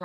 I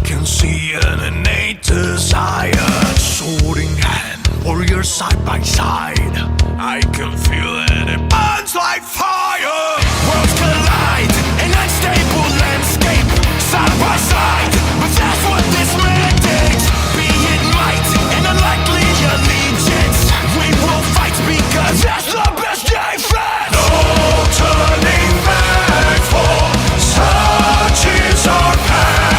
can see an innate desire, sword in hand, warriors side by side. I can feel it, it burns like fire. Worlds collide, an unstable landscape, side by side. But that's what this man takes. Be it might, an unlikely allegiance. We will fight because that's the best defense. No turning back, for such is our path.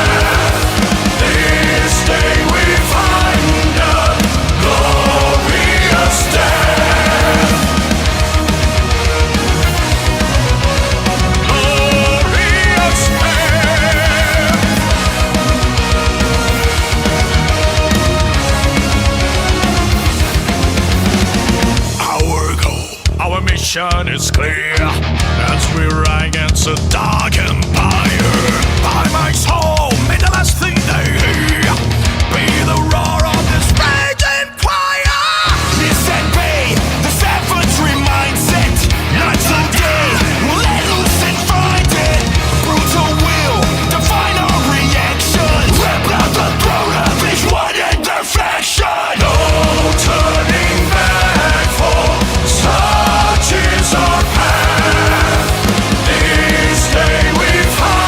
Is clear as we ride against a dark empire. By my soul, may the last thing they hear be the roar of this raging fire. Listen, be the savagery mindset. Not today, we'll let loose and find it. Brutal will define our reaction. Rip out the throat of each one in deflection. No turning back, for such is our path. This day we find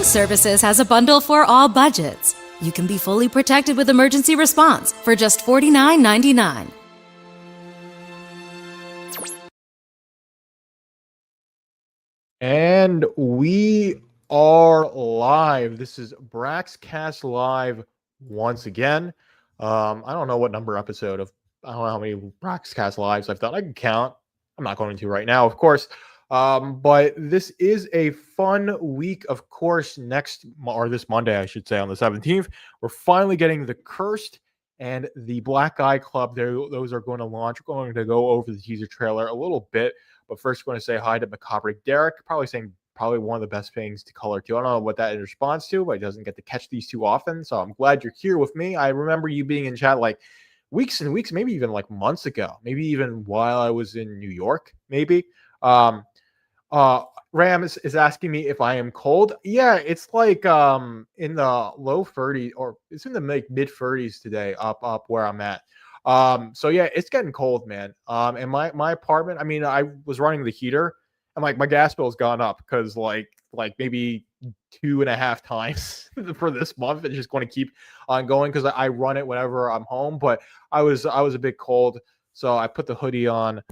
Home Services has a bundle for all budgets. You can be fully protected with emergency response for just $49.99. And we are live. This is Braxcast Live once again. I don't know what number episode of, I don't know how many Braxcast Lives I've done. I can count. I'm not going to right now, of course. But this is a fun week, of course. This Monday, I should say, on the 17th, we're finally getting the Cursed and the Black Eye Club. Those are going to launch. We're going to go over the teaser trailer a little bit. But first, going to say hi to Macabre Derek, probably one of the best things to color to. I don't know what that in response to, but he doesn't get to catch these too often. So I'm glad you're here with me. I remember you being in chat like weeks and weeks, maybe even like months ago, maybe even while I was in New York, maybe. Um, Ram is asking me if I am cold. Yeah, it's like in the low 30s, or it's in the mid 30s today up where I'm at. So yeah, it's getting cold, man. And my apartment, I mean, I was running the heater and like my gas bill's gone up because like maybe 2.5 times for this month. It's just going to keep on going because I run it whenever I'm home. But I was a bit cold, so I put the hoodie on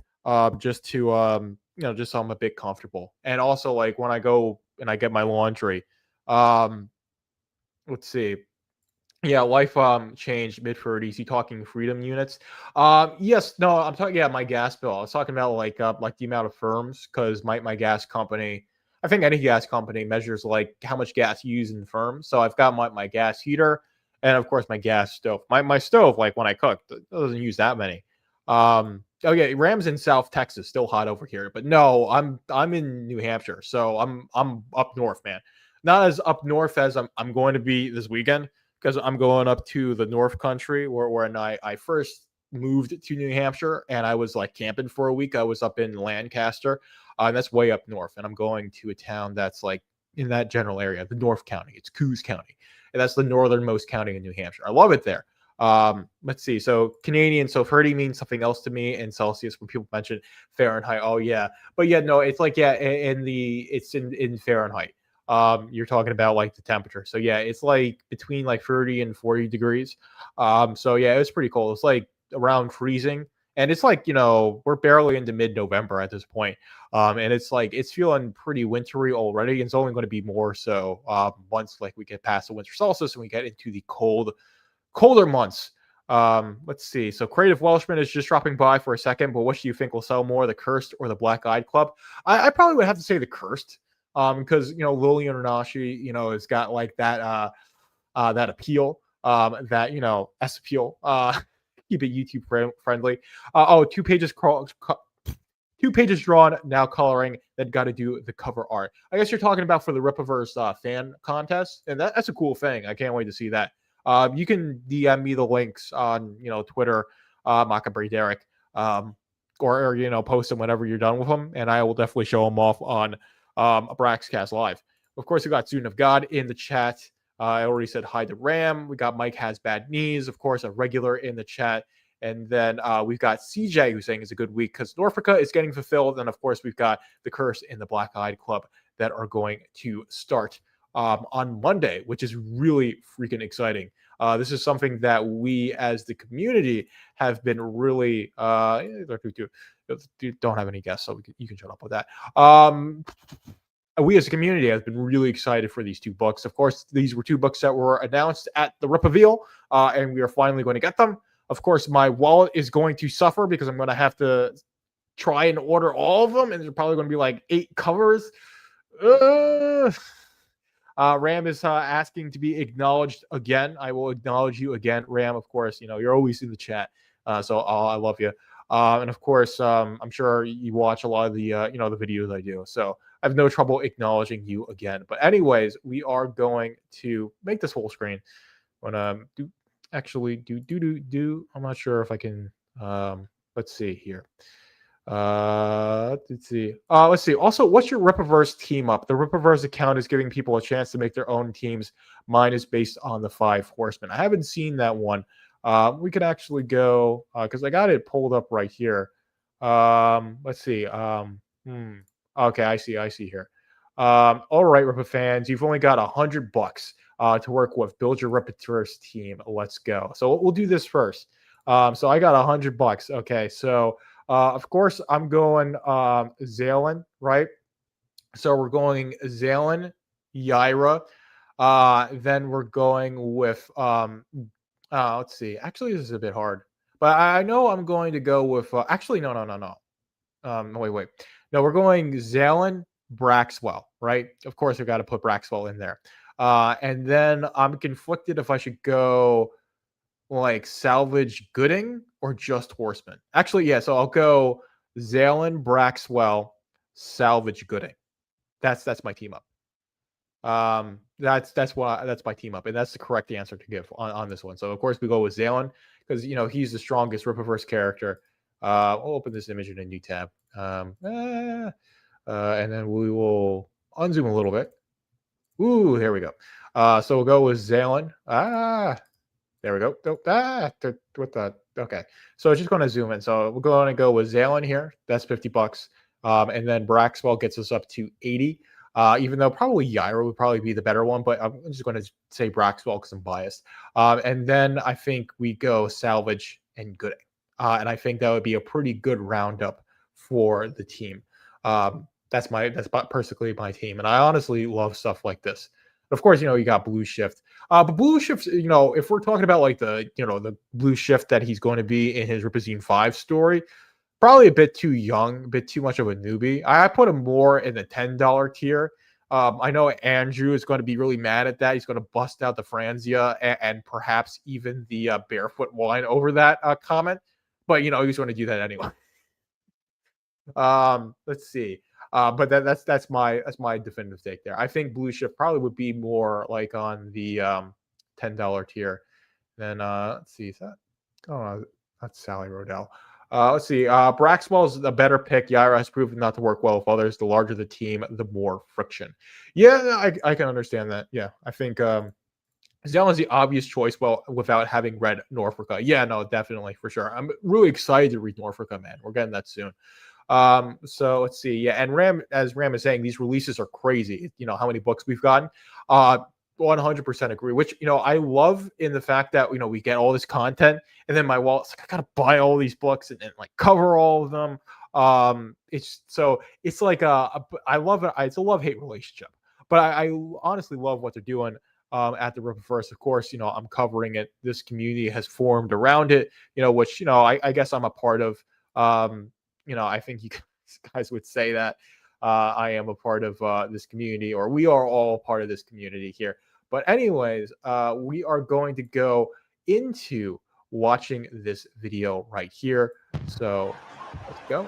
just to just so I'm a bit comfortable. And also like when I go and I get my laundry, um, let's see. Yeah, life changed mid 30s. You talking freedom units? Yes, no, I'm talking my gas bill. I was talking about like the amount of firms because my gas company, I think any gas company measures like how much gas you use in the firm. So I've got my gas heater and of course my gas stove. My stove, like when I cook, doesn't use that many. Okay, Rams in South Texas, still hot over here. But no, I'm in New Hampshire, so I'm up north, man. Not as up north as I'm going to be this weekend because I'm going up to the North Country where I first moved to New Hampshire and I was like camping for a week. I was up in Lancaster, and that's way up north. And I'm going to a town that's like in that general area, the North County. It's Coos County, and that's the northernmost county in New Hampshire. I love it there. Let's see. So Canadian, so 30 means something else to me in Celsius when people mention Fahrenheit. Oh yeah, but yeah, no, it's like it's in Fahrenheit. You're talking about like the temperature. So yeah, it's like between like 30 and 40 degrees. So yeah, it's pretty cold. It's like around freezing. And it's like, we're barely into mid-November at this point. And it's like it's feeling pretty wintry already. And it's only going to be more so once like we get past the winter solstice and we get into the colder months. Let's see. So Creative Welshman is just dropping by for a second, but which do you think will sell more, the Cursed or the Black Eyed Club? I probably would have to say the Cursed. Because Lilian Onashi, has got like that that appeal, that S appeal. Keep it YouTube friendly. Two pages 2 pages drawn, now coloring. Then got to do the cover art. I guess you're talking about for the Rippaverse fan contest, and that's a cool thing. I can't wait to see that. You can DM me the links on Twitter, Macabre Derek, or post them whenever you're done with them, and I will definitely show them off on a Braxcast Live. Of course, we got Student of God in the chat. I already said hi to Ram. We got Mike Has Bad Knees, of course, a regular in the chat. And then we've got CJ who's saying it's a good week because Norfolka is getting fulfilled. And of course, we've got the Curse and the Black Eyed Club that are going to start on Monday, which is really freaking exciting. This is something that we as the community have been really don't have any guests, so you can shut up with that. We as a community have been really excited for these two books. Of course, these were two books that were announced at the Rip Reveal, and we are finally going to get them. Of course, my wallet is going to suffer because I'm going to have to try and order all of them, and there's probably going to be like 8 covers. Ram is asking to be acknowledged again. I will acknowledge you again, Ram. Of course, you're always in the chat, so I love you. And of course, I'm sure you watch a lot of the the videos I do, so I have no trouble acknowledging you again. But anyways, we are going to make this whole screen. When I'm not sure if I can. Let's see here. Let's see. Also, what's your Rippaverse team up? The Rippaverse account is giving people a chance to make their own teams. Mine is based on the 5 Horsemen. I haven't seen that one. We could actually go because I got it pulled up right here. Let's see. Okay, I see here. All right, Ripper fans, you've only got $100 to work with. Build your Ripperverse team. Let's go. So we'll do this first. So I got $100. Okay, so of course I'm going Zalen, right? So we're going Zalen, Yaira. Then we're going with let's see. Actually, this is a bit hard, but I know I'm going to go with. Actually, no. Wait. No, we're going Zalen, Braxwell, right? Of course, I've got to put Braxwell in there. And then I'm conflicted if I should go like Salvage Gooding or just Horseman. Actually, yeah. So I'll go Zalen, Braxwell, Salvage Gooding. That's my team up. That's my team up, and that's the correct answer to give on this one. So of course we go with Zalen because he's the strongest Ripperverse character. We'll open this image in a new tab, and then we will unzoom a little bit. Ooh, here we go. So we'll go with Zalen. There we go. What the? Okay, so it's just going to zoom in. So we're going to go with Zalen here. That's $50. And then Braxwell gets us up to 80. Even though probably Yaira would probably be the better one, but I'm just going to say Braxwell because I'm biased. And then I think we go Salvage and Gooding. And I think that would be a pretty good roundup for the team. That's personally my team. And I honestly love stuff like this. Of course, you got Blue Shift. But Blue Shift, if we're talking about like the Blue Shift that he's going to be in his Ripazine 5 story, probably a bit too young, a bit too much of a newbie. I put him more in the $10 tier. I know Andrew is going to be really mad at that. He's going to bust out the Franzia and perhaps even the Barefoot Wine over that comment. But, he's going to do that anyway. Let's see. But that's my definitive take there. I think Blue Shift probably would be more like on the $10 tier. Then let's see, is that? Oh, that's Sally Rodell. Let's see. Braxwell is a better pick. Yaira has proven not to work well with others. The larger the team, the more friction. Yeah, I can understand that. Yeah, I think Zelen's the obvious choice. Well, without having read Norfolka. Yeah, no, definitely for sure. I'm really excited to read Norfolka, man. We're getting that soon. So let's see. Yeah, and as Ram is saying, these releases are crazy. How many books we've gotten. 100% agree, which I love in the fact that we get all this content and then my wallet's like I gotta buy all these books and like cover all of them. It's like I love it. It's a love-hate relationship, but I honestly love what they're doing at the Ripperverse. Of course, I'm covering it. This community has formed around it, which I guess I'm a part of. I think you guys would say that I am a part of this community, or we are all part of this community here. But anyways, we are going to go into watching this video right here. So let's go.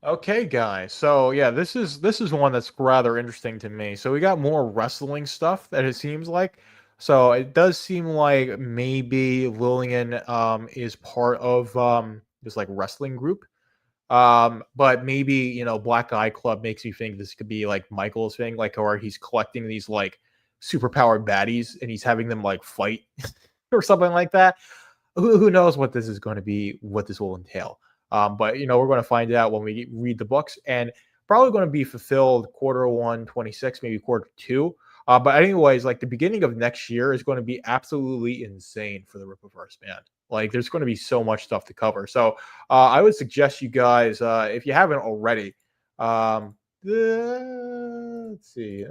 Okay, guys. So yeah, this is one that's rather interesting to me. So we got more wrestling stuff that it seems like. So it does seem like maybe Lillian is part of this like wrestling group. But maybe Black Eye Club makes you think this could be like Michael's thing, like or he's collecting these like superpowered baddies and he's having them like fight or something like that. Who knows what this is going to be, what this will entail. But we're going to find out when we read the books, and probably going to be fulfilled Q1 26, maybe Q2. But anyways, like the beginning of next year is going to be absolutely insane for the Ripperverse, man. Like there's going to be so much stuff to cover. So I would suggest you guys, if you haven't already, let's see.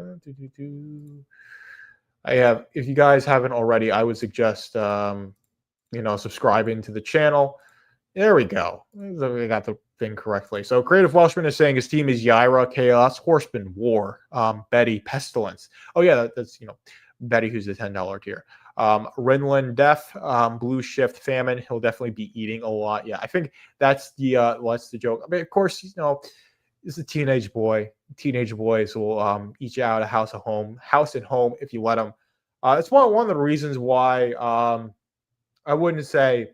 If you guys haven't already, I would suggest, subscribing to the channel. There we go. We got the thing correctly. So Creative Welshman is saying his team is Yaira, Chaos, Horseman, War, Betty, Pestilence. Oh yeah, that's Betty, who's the $10 tier. Renlin Death, Blue Shift Famine. He'll definitely be eating a lot. Yeah, I think that's the joke. I mean, of course, this is a teenage boy. Teenage boys will eat you out of house and home if you let them. It's one of the reasons why I wouldn't say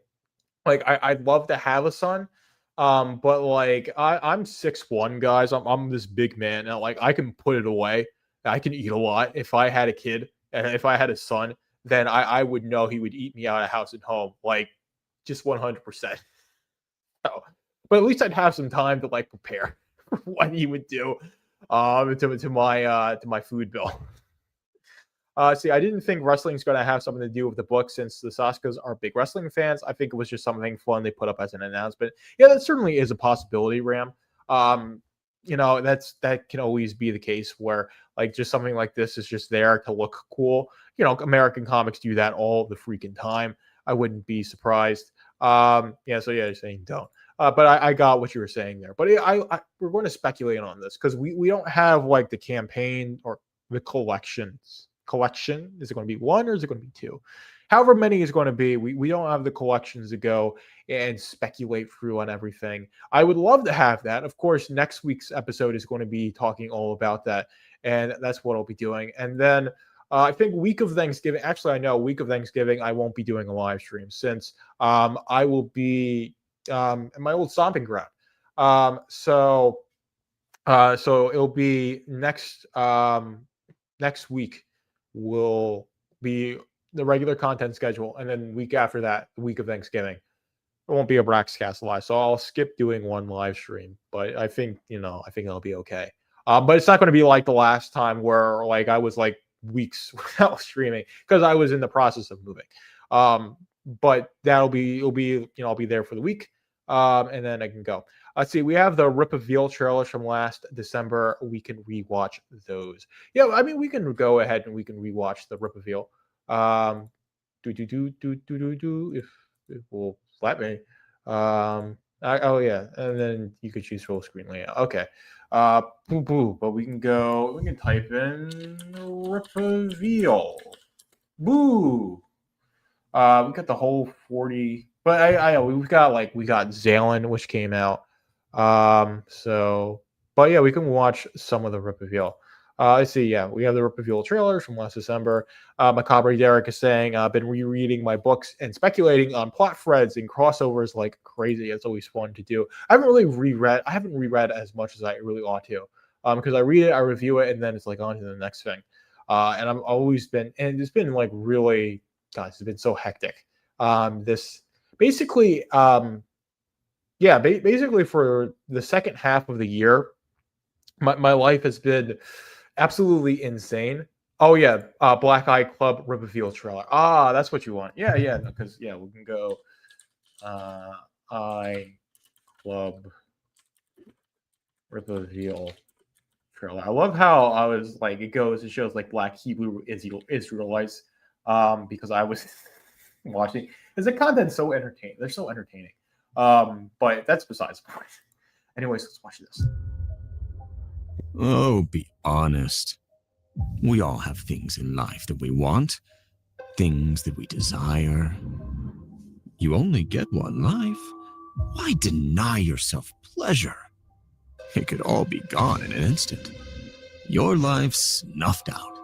like I'd love to have a son. But like I'm 6'1", guys. I'm this big man, and like I can put it away. I can eat a lot. If I had a kid and if I had a son, then I would know he would eat me out of house and home, like just 100%. So, but at least I'd have some time to like prepare for what he would do to my food bill. See, I didn't think wrestling's going to have something to do with the book since the Soskas are big wrestling fans. I think it was just something fun they put up as an announcement. Yeah, that certainly is a possibility, Ram. That can always be the case where like just something like this is just there to look cool. American comics do that all the freaking time. I wouldn't be surprised. You're saying don't. But I got what you were saying there. But we're going to speculate on this because we don't have like the campaign or the collection. Is it going to be one or is it going to be two? However many is going to be, we don't have the collections to go and speculate through on everything. I would love to have that. Of course, next week's episode is going to be talking all about that, and that's what I'll be doing. And then I think week of Thanksgiving. Actually, I know week of Thanksgiving I won't be doing a live stream since I will be in my old stomping ground. So it'll be next week will be the regular content schedule, and then week after that, the week of Thanksgiving, it won't be a Braxcast live. So I'll skip doing one live stream, but I think it'll be okay. But it's not going to be like the last time where like I was like weeks without streaming because I was in the process of moving. But it'll be I'll be there for the week, and then I can go. Let's see. We have the Rip Reveal trailers from last December. We can rewatch those. Yeah, I mean, we can go ahead and we can rewatch the Rip Reveal. If it will let me. And then you could choose full screen layout. Okay. But we can type in Rip Reveal. Boo. We got the whole 40, but we got Zalen, which came out. But yeah, we can watch some of the Rip Reveal. Let's see. Yeah, we have the Rip Reveal trailers from last December. Macabre Derek is saying, I've been rereading my books and speculating on plot threads and crossovers like crazy. It's always fun to do. I haven't reread as much as I really ought to. Because I read it, I review it, and then it's like on to the next thing. And it's been like really, guys, it's been so hectic. Basically for the second half of the year, my life has been absolutely insane. Oh yeah, Black Eye Club Rip Reveal trailer. That's what you want. Yeah, because we can go Eye Club Rip Reveal trailer. I love how I was like it shows like Black Hebrew Israelites because I was watching because the content's so entertaining. They're so entertaining. But that's besides the point. Anyways, let's watch this. Oh, be honest. We all have things in life that we want, things that we desire. You only get one life. Why deny yourself pleasure? It could all be gone in an instant. Your life snuffed out.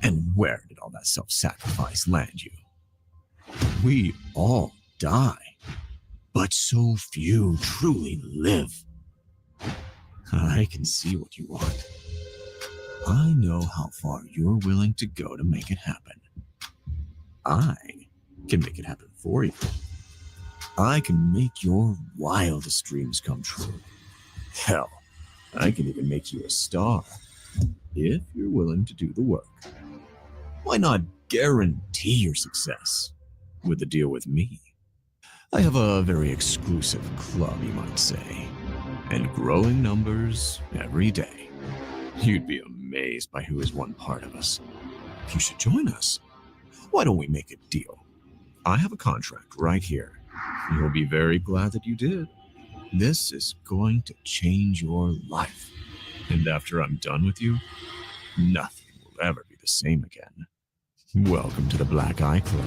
And where did all that self-sacrifice land you? We all die, but so few truly live. I can see what you want. I know how far you're willing to go to make it happen. I can make it happen for you. I can make your wildest dreams come true. Hell, I can even make you a star, if you're willing to do the work. Why not guarantee your success with a deal with me? I have a very exclusive club, you might say, and growing numbers every day. You'd be amazed by who is one part of us. You should join us. Why don't we make a deal? I have a contract right here. You'll be very glad that you did. This is going to change your life. And after I'm done with you, nothing will ever be the same again. Welcome to the Black Eye Club.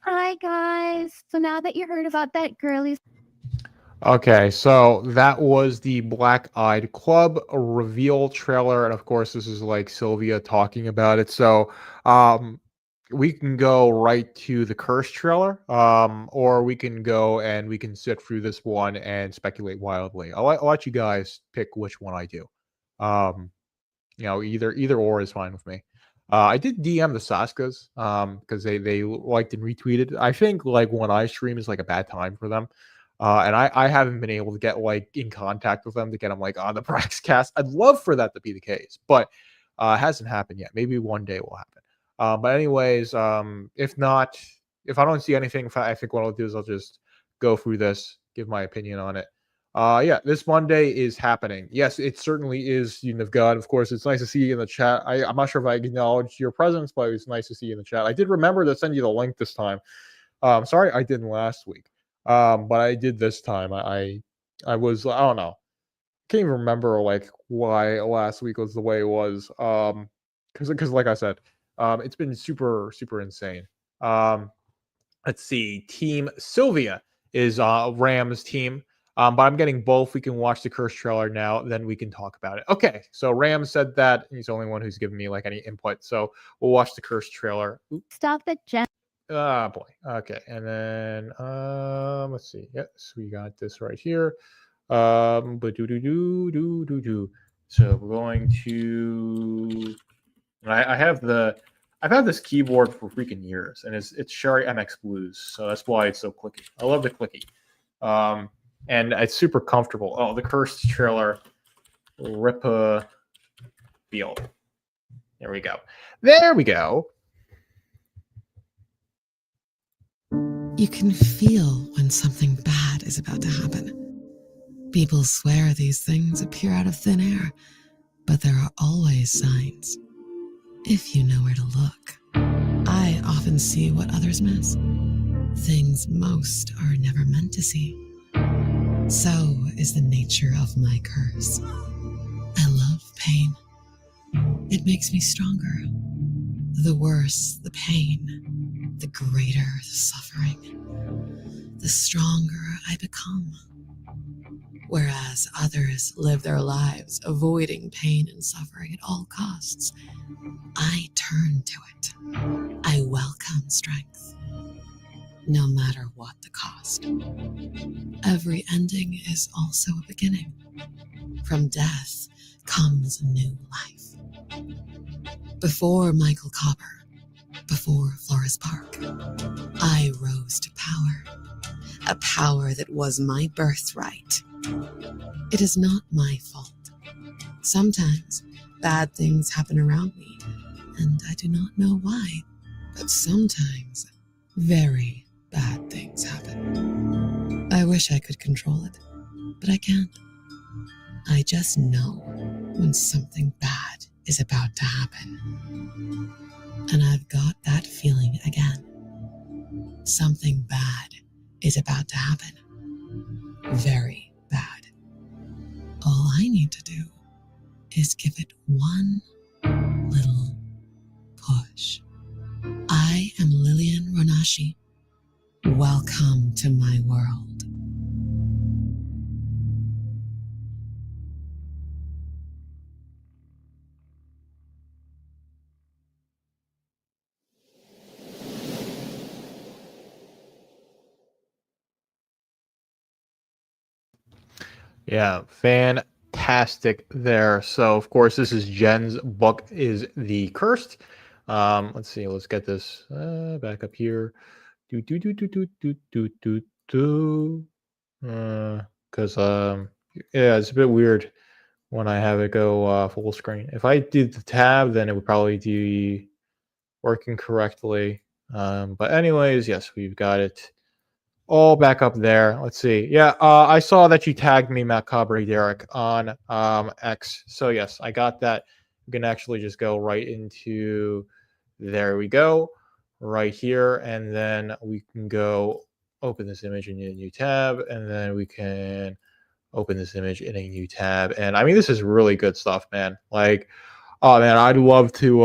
Hi guys. So now that you heard about that girly Okay, so that was the Black Eyed Club reveal trailer, and of course, this is like Sylvia talking about it. So, we can go right to the Curse trailer, or we can go and we can sit through this one and speculate wildly. I'll let you guys pick which one I do. Um, either or is fine with me. I did DM the Saskas, because they liked and retweeted. I think like when I stream is like a bad time for them. And I haven't been able to get like in contact with them to get them like on the Braxcast. I'd love for that to be the case, but it hasn't happened yet. Maybe one day will happen. But anyways, if not, if I don't see anything, I think what I'll do is I'll just go through this, give my opinion on it. Yeah, this Monday is happening. Yes, it certainly is, Student of God. Of course, it's nice to see you in the chat. I'm not sure if I acknowledged your presence, but it's nice to see you in the chat. I did remember to send you the link this time. Sorry I didn't last week. But I did this time. I was, I don't know. Can't even remember like why last week was the way it was. Because like I said, it's been super insane. Let's see. Team Sylvia is Rams team. But I'm getting both. We can watch the Curse trailer now, then we can talk about it. Okay, so Ram said that. He's the only one who's given me like any input. So we'll watch the Curse trailer. stuff that Jen Ah, boy. Okay, and then let's see. Yes, we got this right here. But do. So we're going to. I've had this keyboard for freaking years, and it's Sherry MX Blues, so that's why it's so clicky. I love the clicky. And it's super comfortable. Oh, the Cursed trailer, Rippa Field. There we go. There we go. You can feel when something bad is about to happen. People swear these things appear out of thin air, but there are always signs, if you know where to look. I often see what others miss, things most are never meant to see. So is the nature of my curse. I love pain. It makes me stronger. The worse the pain, the greater the suffering, the stronger I become. Whereas others live their lives avoiding pain and suffering at all costs, I turn to it. I welcome strength, no matter what the cost. Every ending is also a beginning. From death comes new life. Before Michael Copper, before Flores Park, I rose to power, a power that was my birthright. It is not my fault. Sometimes bad things happen around me, and I do not know why. But sometimes very bad things happen. I wish I could control it, but I can't. I just know when something bad is about to happen. And I've got that feeling again. Something bad is about to happen. Very bad. All I need to do is give it one little push. I am Lillian Ronashi. Welcome to my world. Yeah, fantastic there. So of course this is Jen's book is The Cursed. Let's see, let's get this back up here. Because yeah, it's a bit weird when I have it go full screen. If I did the tab, then it would probably be working correctly. But anyways, yes, we've got it all back up there. Let's see. Yeah, I saw that you tagged me, Macabre Derek, on X. So yes, I got that. We can actually just go right into, there we go, right here, and then we can go open this image in a new tab, and then we can open this image in a new tab. And I mean, this is really good stuff, man. Like, oh man, I'd love to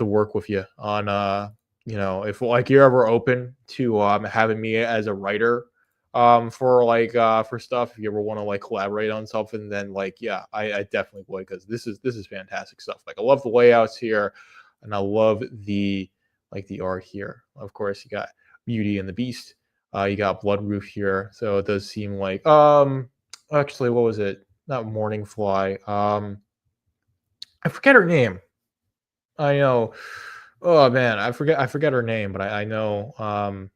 work with you on if like you're ever open to having me as a writer for for stuff. If you ever want to like collaborate on something, then like yeah, I definitely would, because this is fantastic stuff. Like I love the layouts here, and I love the art here. Of course, you got Beauty and the Beast. You got Blood Roof here, so it does seem like actually, what was it? Not Morning Fly. I forget her name. I know. Oh man, I forget her name, but I know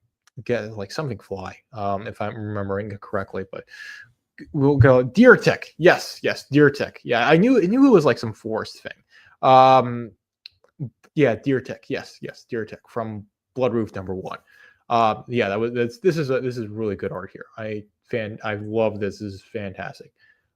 get like something fly. If I'm remembering it correctly, but we'll go Deer Tick. Yes, Deer Tick. Yeah, I knew it was like some forest thing. Um yeah, Deer Tick. Yes, Deer Tick from Blood Roof #1. Yeah, this is really good art here. I love this. This is fantastic.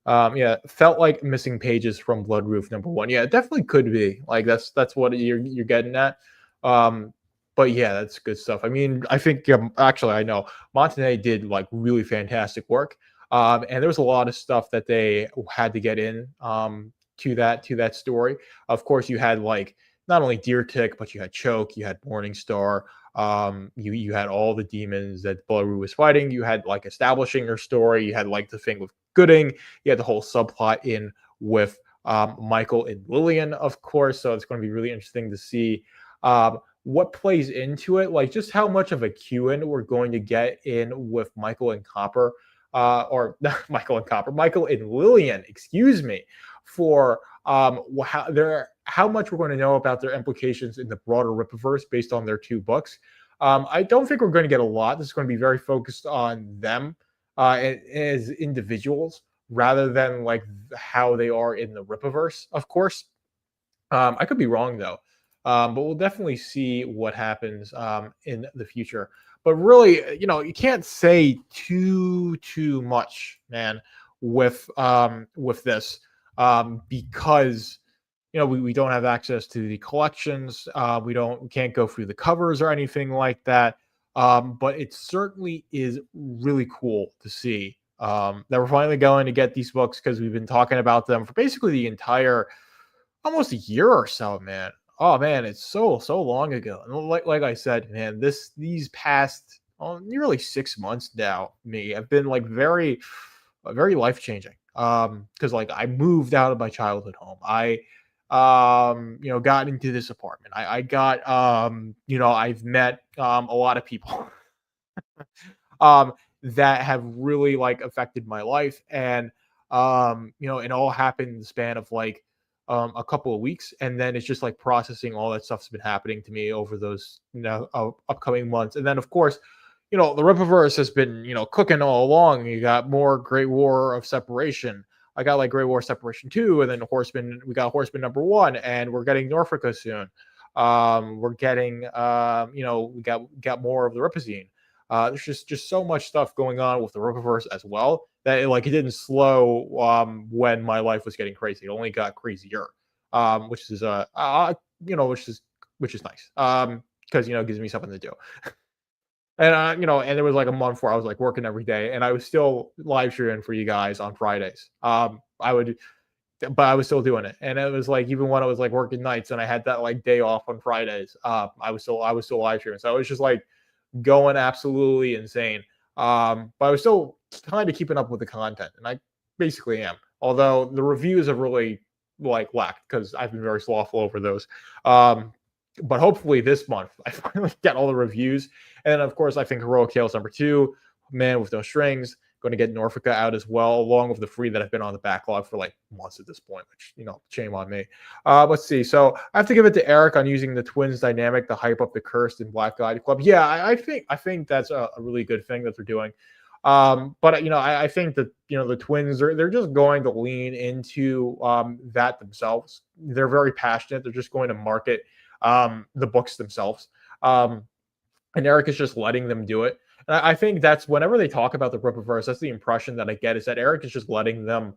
Yeah, felt like missing pages from Blood Roof #1. Yeah, it definitely could be. Like that's what you're getting at. Um, but yeah, that's good stuff. I mean, I think actually I know Montagne did like really fantastic work. And there was a lot of stuff that they had to get in to that story. Of course, you had like not only Deer Tick, but you had Choke, you had Morning Star, you had all the demons that Blood Roof was fighting. You had like establishing her story. You had like the thing with Gooding. You had the whole subplot in with Michael and Lillian, of course. So it's going to be really interesting to see what plays into it, like just how much of a cue-in we're going to get in with Michael and Copper, or not Michael and Copper, Michael and Lillian, excuse me, for how much we're going to know about their implications in the broader Rippaverse based on their two books. I don't think we're going to get a lot. This is going to be very focused on them as individuals rather than like how they are in the Rippaverse, of course. I could be wrong though, but we'll definitely see what happens in the future. But really, you can't say too much, man, with this because we don't have access to the collections. We can't go through the covers or anything like that. But it certainly is really cool to see that we're finally going to get these books, because we've been talking about them for basically the entire almost a year or so, man. Oh man, it's so long ago. And like I said, man, these past nearly 6 months now, have been like very life changing. Because like I moved out of my childhood home. I got into this apartment. I got I've met a lot of people um that have really like affected my life, and it all happened in the span of like a couple of weeks, and then it's just like processing all that stuff's been happening to me over those upcoming months. And then of course the Rippaverse has been cooking all along. You got more Great War of Separation. I got like Great War Separation 2, and then we got Horseman #1, and we're getting Norfolka soon. We're getting we got more of the Ripazine. There's just so much stuff going on with the Rippaverse as well that it didn't slow when my life was getting crazy. It only got crazier, which is which is nice, because it gives me something to do. And and there was like a month where I was like working every day, and I was still live streaming for you guys on Fridays. But I was still doing it, and it was like even when I was like working nights and I had that like day off on Fridays, I was still live streaming. So I was just like going absolutely insane. But I was still kind of keeping up with the content, and I basically am. Although the reviews have really like lacked because I've been very slothful over those. But hopefully this month I finally get all the reviews. And then of course I think Heroic Tales #2, Man with No Strings, going to get Norfolka out as well, along with the 3 that have been on the backlog for like months at this point, which shame on me. Let's see. So I have to give it to Eric on using the twins dynamic to hype up the Cursed and Black Guide Club. Yeah, I think that's a really good thing that they're doing. But I think that the twins they're just going to lean into that themselves. They're very passionate. They're just going to market the books themselves. And Eric is just letting them do it. And I think that's whenever they talk about the Rippaverse, that's the impression that I get is that Eric is just letting them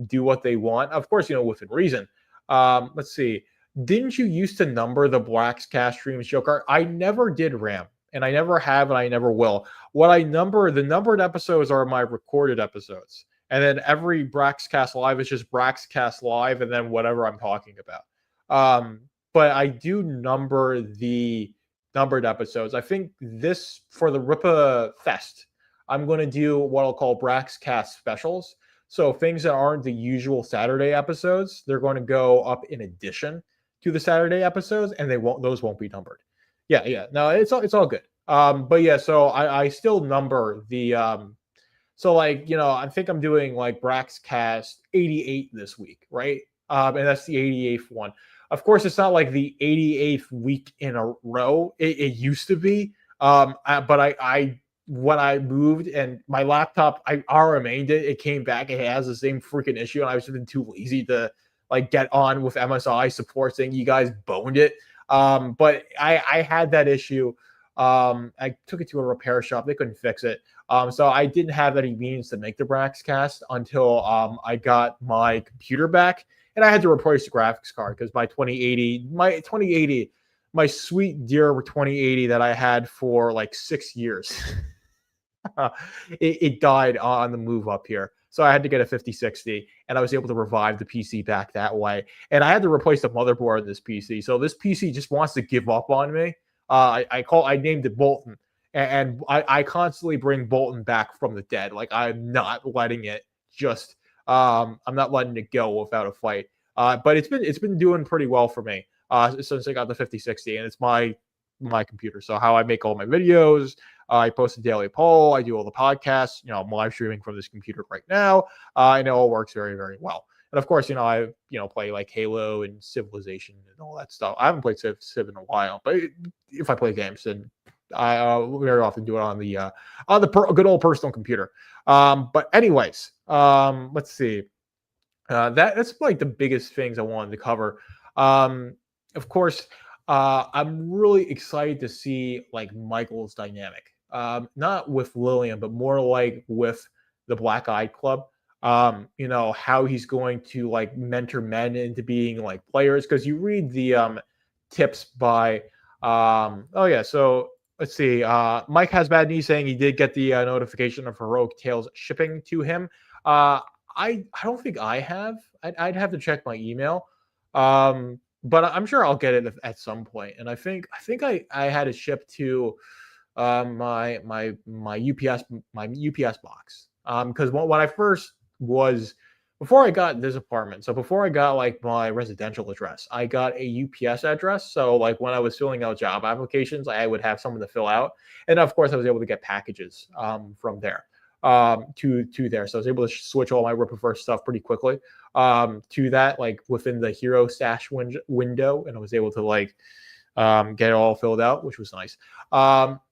do what they want. Of course, within reason. Let's see. Didn't you used to number the Braxcast streams, Joker? I never did, Ram, and I never have, and I never will. The numbered episodes are my recorded episodes, and then every Braxcast live is just Braxcast live, and then whatever I'm talking about. But I do number the numbered episodes. I think this for the Rippa Fest, I'm going to do what I'll call Braxcast specials. So things that aren't the usual Saturday episodes, they're going to go up in addition to the Saturday episodes, and those won't be numbered. Yeah. No, it's all good. But yeah, so I still number the so like, I think I'm doing like Braxcast 88 this week, right? And that's the 88th one. Of course, it's not like the 88th week in a row. It used to be. But I when I moved and my laptop, I RMA'd it. It came back. It has the same freaking issue, and I was just too lazy to like get on with MSI support saying you guys boned it. But I had that issue. I took it to a repair shop. They couldn't fix it. So I didn't have any means to make the Braxcast until I got my computer back, and I had to replace the graphics card because my 2080, my sweet dear 2080 that I had for like 6 years, it died on the move up here. So I had to get a 5060, and I was able to revive the PC back that way. And I had to replace the motherboard of this PC. So this PC just wants to give up on me. I named it Bolton, and I constantly bring Bolton back from the dead. Like I'm not letting it I'm not letting it go without a fight. But it's been doing pretty well for me since I got the 5060, and it's my computer. So how I make all my videos, I post a daily poll, I do all the podcasts. I'm live streaming from this computer right now. I know it works very, very well. And of course, I play like Halo and Civilization and all that stuff. I haven't played Civ in a while, but if I play games, then I very often do it on the good old personal computer. But anyways, let's see. That's like the biggest things I wanted to cover. Of course, I'm really excited to see like Michael's dynamic. Not with Lillian, but more like with the Black Eyed Club. How he's going to like mentor men into being like players, because you read the tips by so let's see. Mike has bad news saying he did get the notification of Heroic Tales shipping to him. I don't think I have. I'd have to check my email. But I'm sure I'll get it at some point. And I think I had it shipped to my UPS box. Because when I first was, before I got this apartment, so before I got like my residential address, I got a UPS address. So like when I was filling out job applications, I would have someone to fill out, and of course I was able to get packages from there to there. So I was able to switch all my Rippaverse stuff pretty quickly to that, like within the hero stash window, and I was able to like get it all filled out, which was nice. But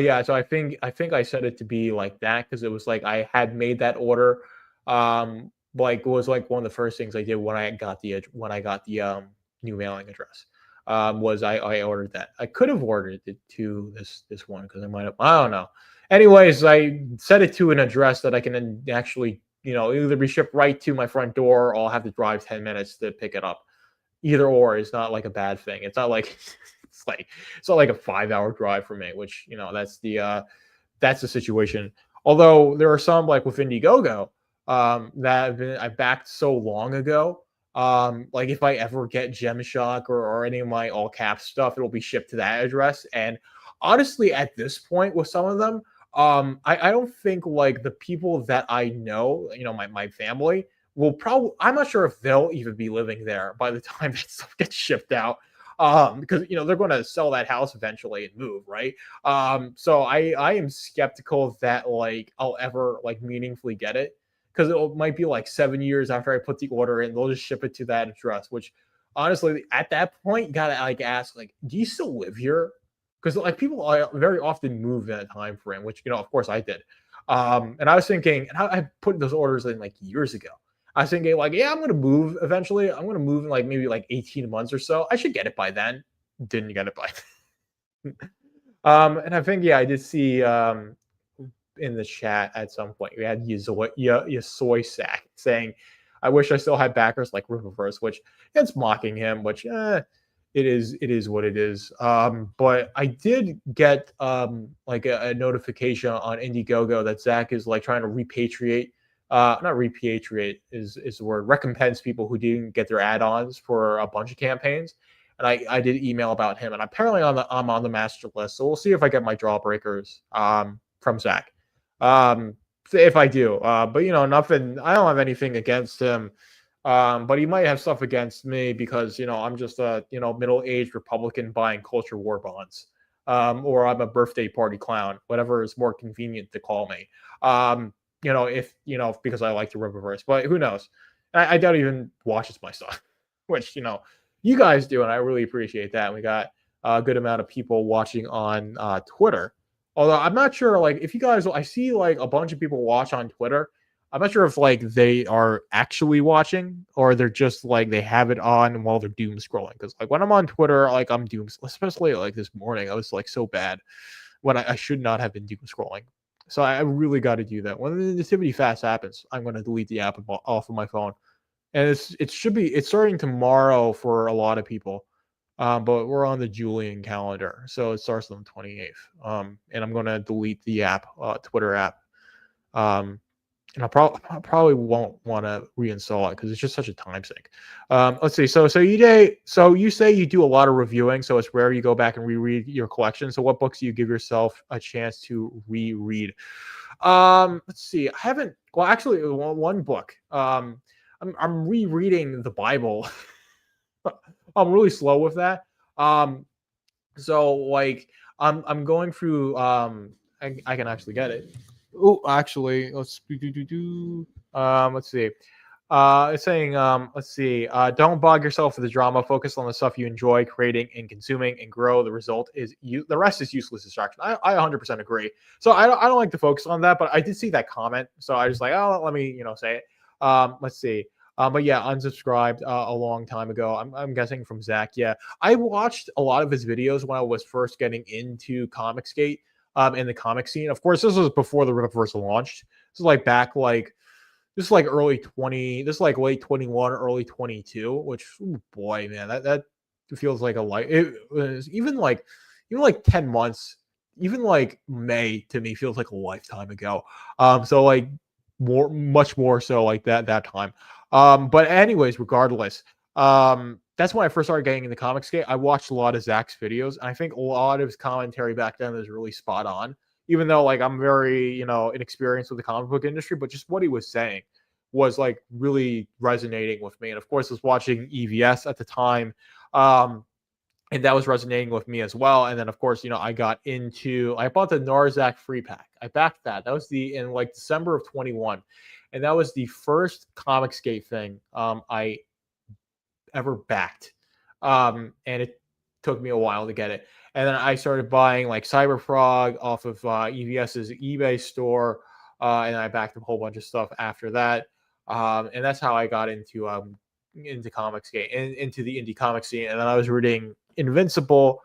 yeah, so I think I set it to be like that because it was like I had made that order. Like it was like one of the first things I did when I got the new mailing address. Was I ordered that. I could have ordered it to this one because I might have, I don't know. Anyways, I set it to an address that I can actually, either be shipped right to my front door or I'll have to drive 10 minutes to pick it up. Either or is not like a bad thing. It's not like it's not like a 5-hour drive for me, which that's the situation. Although there are some like with Indiegogo that I backed so long ago. Like if I ever get Gem-Shock or any of my all caps stuff, it'll be shipped to that address. And honestly, at this point with some of them, I don't think like the people that I know, my family will probably, I'm not sure if they'll even be living there by the time that stuff gets shipped out. Because they're going to sell that house eventually and move, right? So I am skeptical that like I'll ever like meaningfully get it, because it might be like 7 years after I put the order in, they'll just ship it to that address. Which honestly, at that point, you gotta like ask, like, do you still live here? Because like people very often move in a time frame, which of course I did. And I was thinking, and I put those orders in like years ago. I was thinking like, yeah, I'm gonna move eventually. I'm gonna move in like maybe like 18 months or so. I should get it by then. didn't get it by. And I think I did see in the chat at some point we had Yasoy Sack saying, "I wish I still had backers like Riververse," which it's mocking him, which it is what it is. But I did get like a notification on Indiegogo that Zach is like trying to repatriate. Not repatriate is the word. Recompense people who didn't get their add-ons for a bunch of campaigns, and I did email about him, and apparently I'm on the master list. So we'll see if I get my Jawbreakers from Zach. If I do, but nothing. I don't have anything against him. But he might have stuff against me because I'm just a middle-aged Republican buying culture war bonds, or I'm a birthday party clown, whatever is more convenient to call me. If because I like the Riververse, but who knows? I doubt he even watches my stuff, which you guys do, and I really appreciate that. And we got a good amount of people watching on Twitter. Although I'm not sure, like, if you guys, I see like a bunch of people watch on Twitter. I'm not sure if like they are actually watching or they're just like they have it on while they're doom scrolling. Because like when I'm on Twitter, like I'm doom, especially like this morning, I was like so bad when I should not have been doom scrolling. So I really got to do that. When the nativity fast happens, I'm going to delete the app off of my phone, and it's starting tomorrow for a lot of people. But we're on the Julian calendar, so it starts on the 28th. And I'm going to delete the app, Twitter app. And I probably won't want to reinstall it because it's just such a time sink. Let's see. So you say you do a lot of reviewing, so it's rare you go back and reread your collection. So what books do you give yourself a chance to reread? Let's see. I haven't. Well, actually, one book. I'm rereading the Bible. I'm really slow with that. So like I'm going through. I can actually get it. Oh, actually, let's see. It's saying, let's see. Don't bog yourself with the drama. Focus on the stuff you enjoy creating and consuming, and grow. The result is the rest is useless distraction. I 100% agree. So I don't like to focus on that, but I did see that comment, so I just like, oh, let me say it. Let's see. But yeah, unsubscribed a long time ago. I'm guessing from Zach. Yeah, I watched a lot of his videos when I was first getting into Comicsgate. In the comic scene. Of course, this was before the Riververse launched. This is like back this is like early 20, this is like late 21, early 22, which boy, man, that feels like a life. It was even like 10 months, even like May to me feels like a lifetime ago. So like much more so like that time. But anyways, regardless, that's when I first started getting into Comicsgate. I watched a lot of Zach's videos, and I think a lot of his commentary back then was really spot on. Even though like I'm very, inexperienced with the comic book industry, but just what he was saying was like really resonating with me. And of course, I was watching EVS at the time. And that was resonating with me as well. And then of course, I bought the Narzak free pack. I backed that. That was in like December of 21. And that was the first Comicsgate thing I ever backed. And it took me a while to get it. And then I started buying like Cyberfrog off of EVS's eBay store. And I backed a whole bunch of stuff after that. And that's how I got into Comicsgate and into the indie comic scene. And then I was reading Invincible.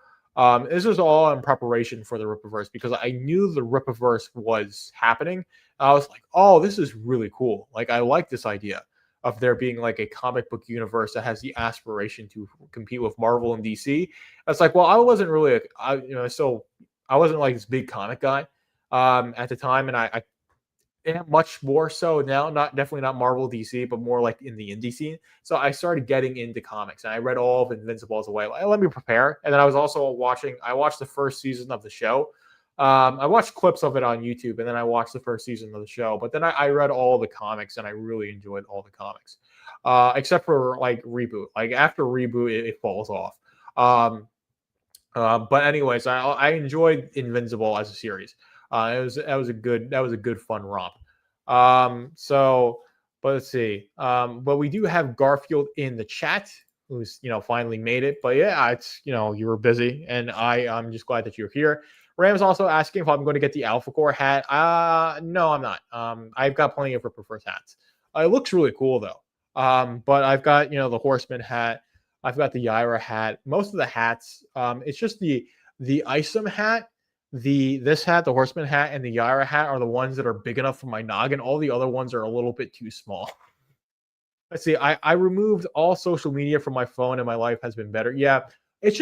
This was all in preparation for the Rippaverse because I knew the Rippaverse was happening. I was like, oh, this is really cool. Like, I like this idea of there being like a comic book universe that has the aspiration to compete with Marvel and DC. It's like, well, I wasn't really, so I wasn't like this big comic guy at the time, and I am much more so now. Definitely not Marvel, DC, but more like in the indie scene. So I started getting into comics, and I read all of Invincible as a way. Like, let me prepare, and then I was also I watched the first season of the show. I watched clips of it on YouTube, and then I watched the first season of the show. But then I read all the comics, and I really enjoyed all the comics, except for like Reboot. Like after Reboot, it falls off. But anyways, I enjoyed Invincible as a series. That was a good fun romp. But let's see. But we do have Garfield in the chat, who's finally made it. But yeah, it's you were busy, and I'm just glad that you're here. Ram's also asking if I'm going to get the Alpha Core hat. No, I'm not. I've got plenty of Ripperverse hats. It looks really cool though. But I've got the Horseman hat. I've got the Yaira hat. Most of the hats, it's just the Isom hat, this hat, the Horseman hat, and the Yaira hat are the ones that are big enough for my noggin. All the other ones are a little bit too small. Let's see. I removed all social media from my phone, and my life has been better. Yeah, it's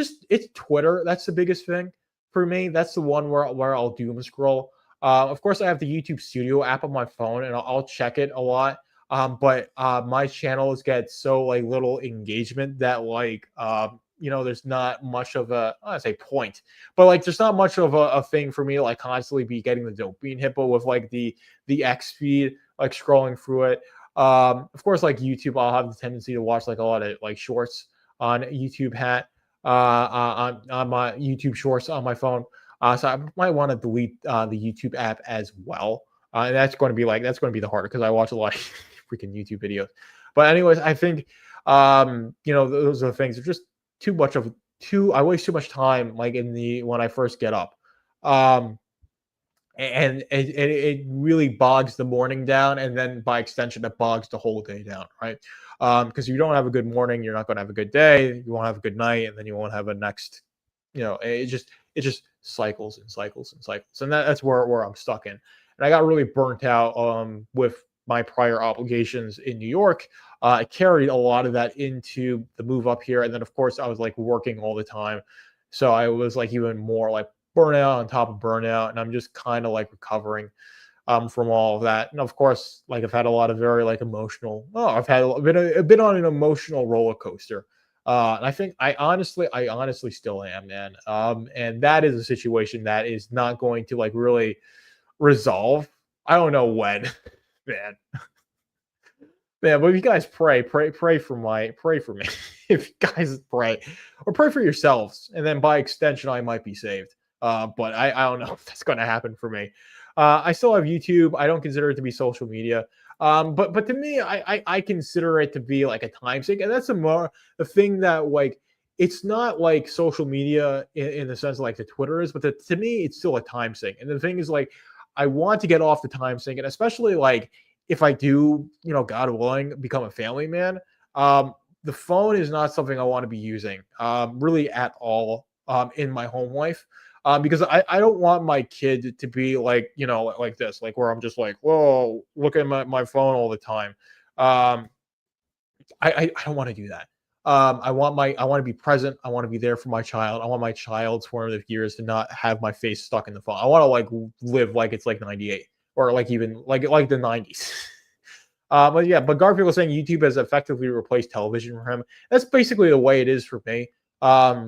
Twitter. That's the biggest thing for me. That's the one where I'll doom scroll. Of course, I have the YouTube Studio app on my phone, and I'll check it a lot. But my channels get so like little engagement that like there's not much of a I don't say point, but like there's not much of a thing for me to like constantly be getting the dopamine hit, but with like the X feed, like scrolling through it. Of course, like YouTube, I'll have the tendency to watch like a lot of like shorts on YouTube on my YouTube shorts on my phone. So I might want to delete the YouTube app as well. And that's going to be the harder because I watch a lot of freaking YouTube videos. But anyways, I think those are the things. They're just I waste too much time like when I first get up. And it really bogs the morning down, and then by extension, it bogs the whole day down, right? Because if you don't have a good morning, you're not going to have a good day. You won't have a good night, and then you won't have a next. It just cycles and cycles and cycles, and that's where I'm stuck in. And I got really burnt out with my prior obligations in New York. I carried a lot of that into the move up here, and then of course I was like working all the time, so I was like even more like burnout on top of burnout, and I'm just kind of like recovering from all of that. And of course, like I've had a lot of very like emotional. I've been on an emotional roller coaster, and I think I honestly still am, man. And that is a situation that is not going to like really resolve. I don't know when, man. Man, but if you guys pray for me. If you guys pray or pray for yourselves, and then by extension, I might be saved. But I don't know if that's going to happen for me. I still have YouTube. I don't consider it to be social media. But to me, I consider it to be like a time sink, and that's the thing that like it's not like social media in the sense of like the Twitter is, but to me, it's still a time sink. And the thing is like I want to get off the time sink, and especially like if I do, God willing, become a family man, the phone is not something I want to be using really at all in my home life. Because I don't want my kid to be like, like this, like where I'm just like, whoa, look at my phone all the time. I don't want to do that. I want to be present. I want to be there for my child. I want my child's formative years to not have my face stuck in the phone. I want to like live like it's like 98 or like even like the 90s. But Garfield was saying YouTube has effectively replaced television for him. That's basically the way it is for me. But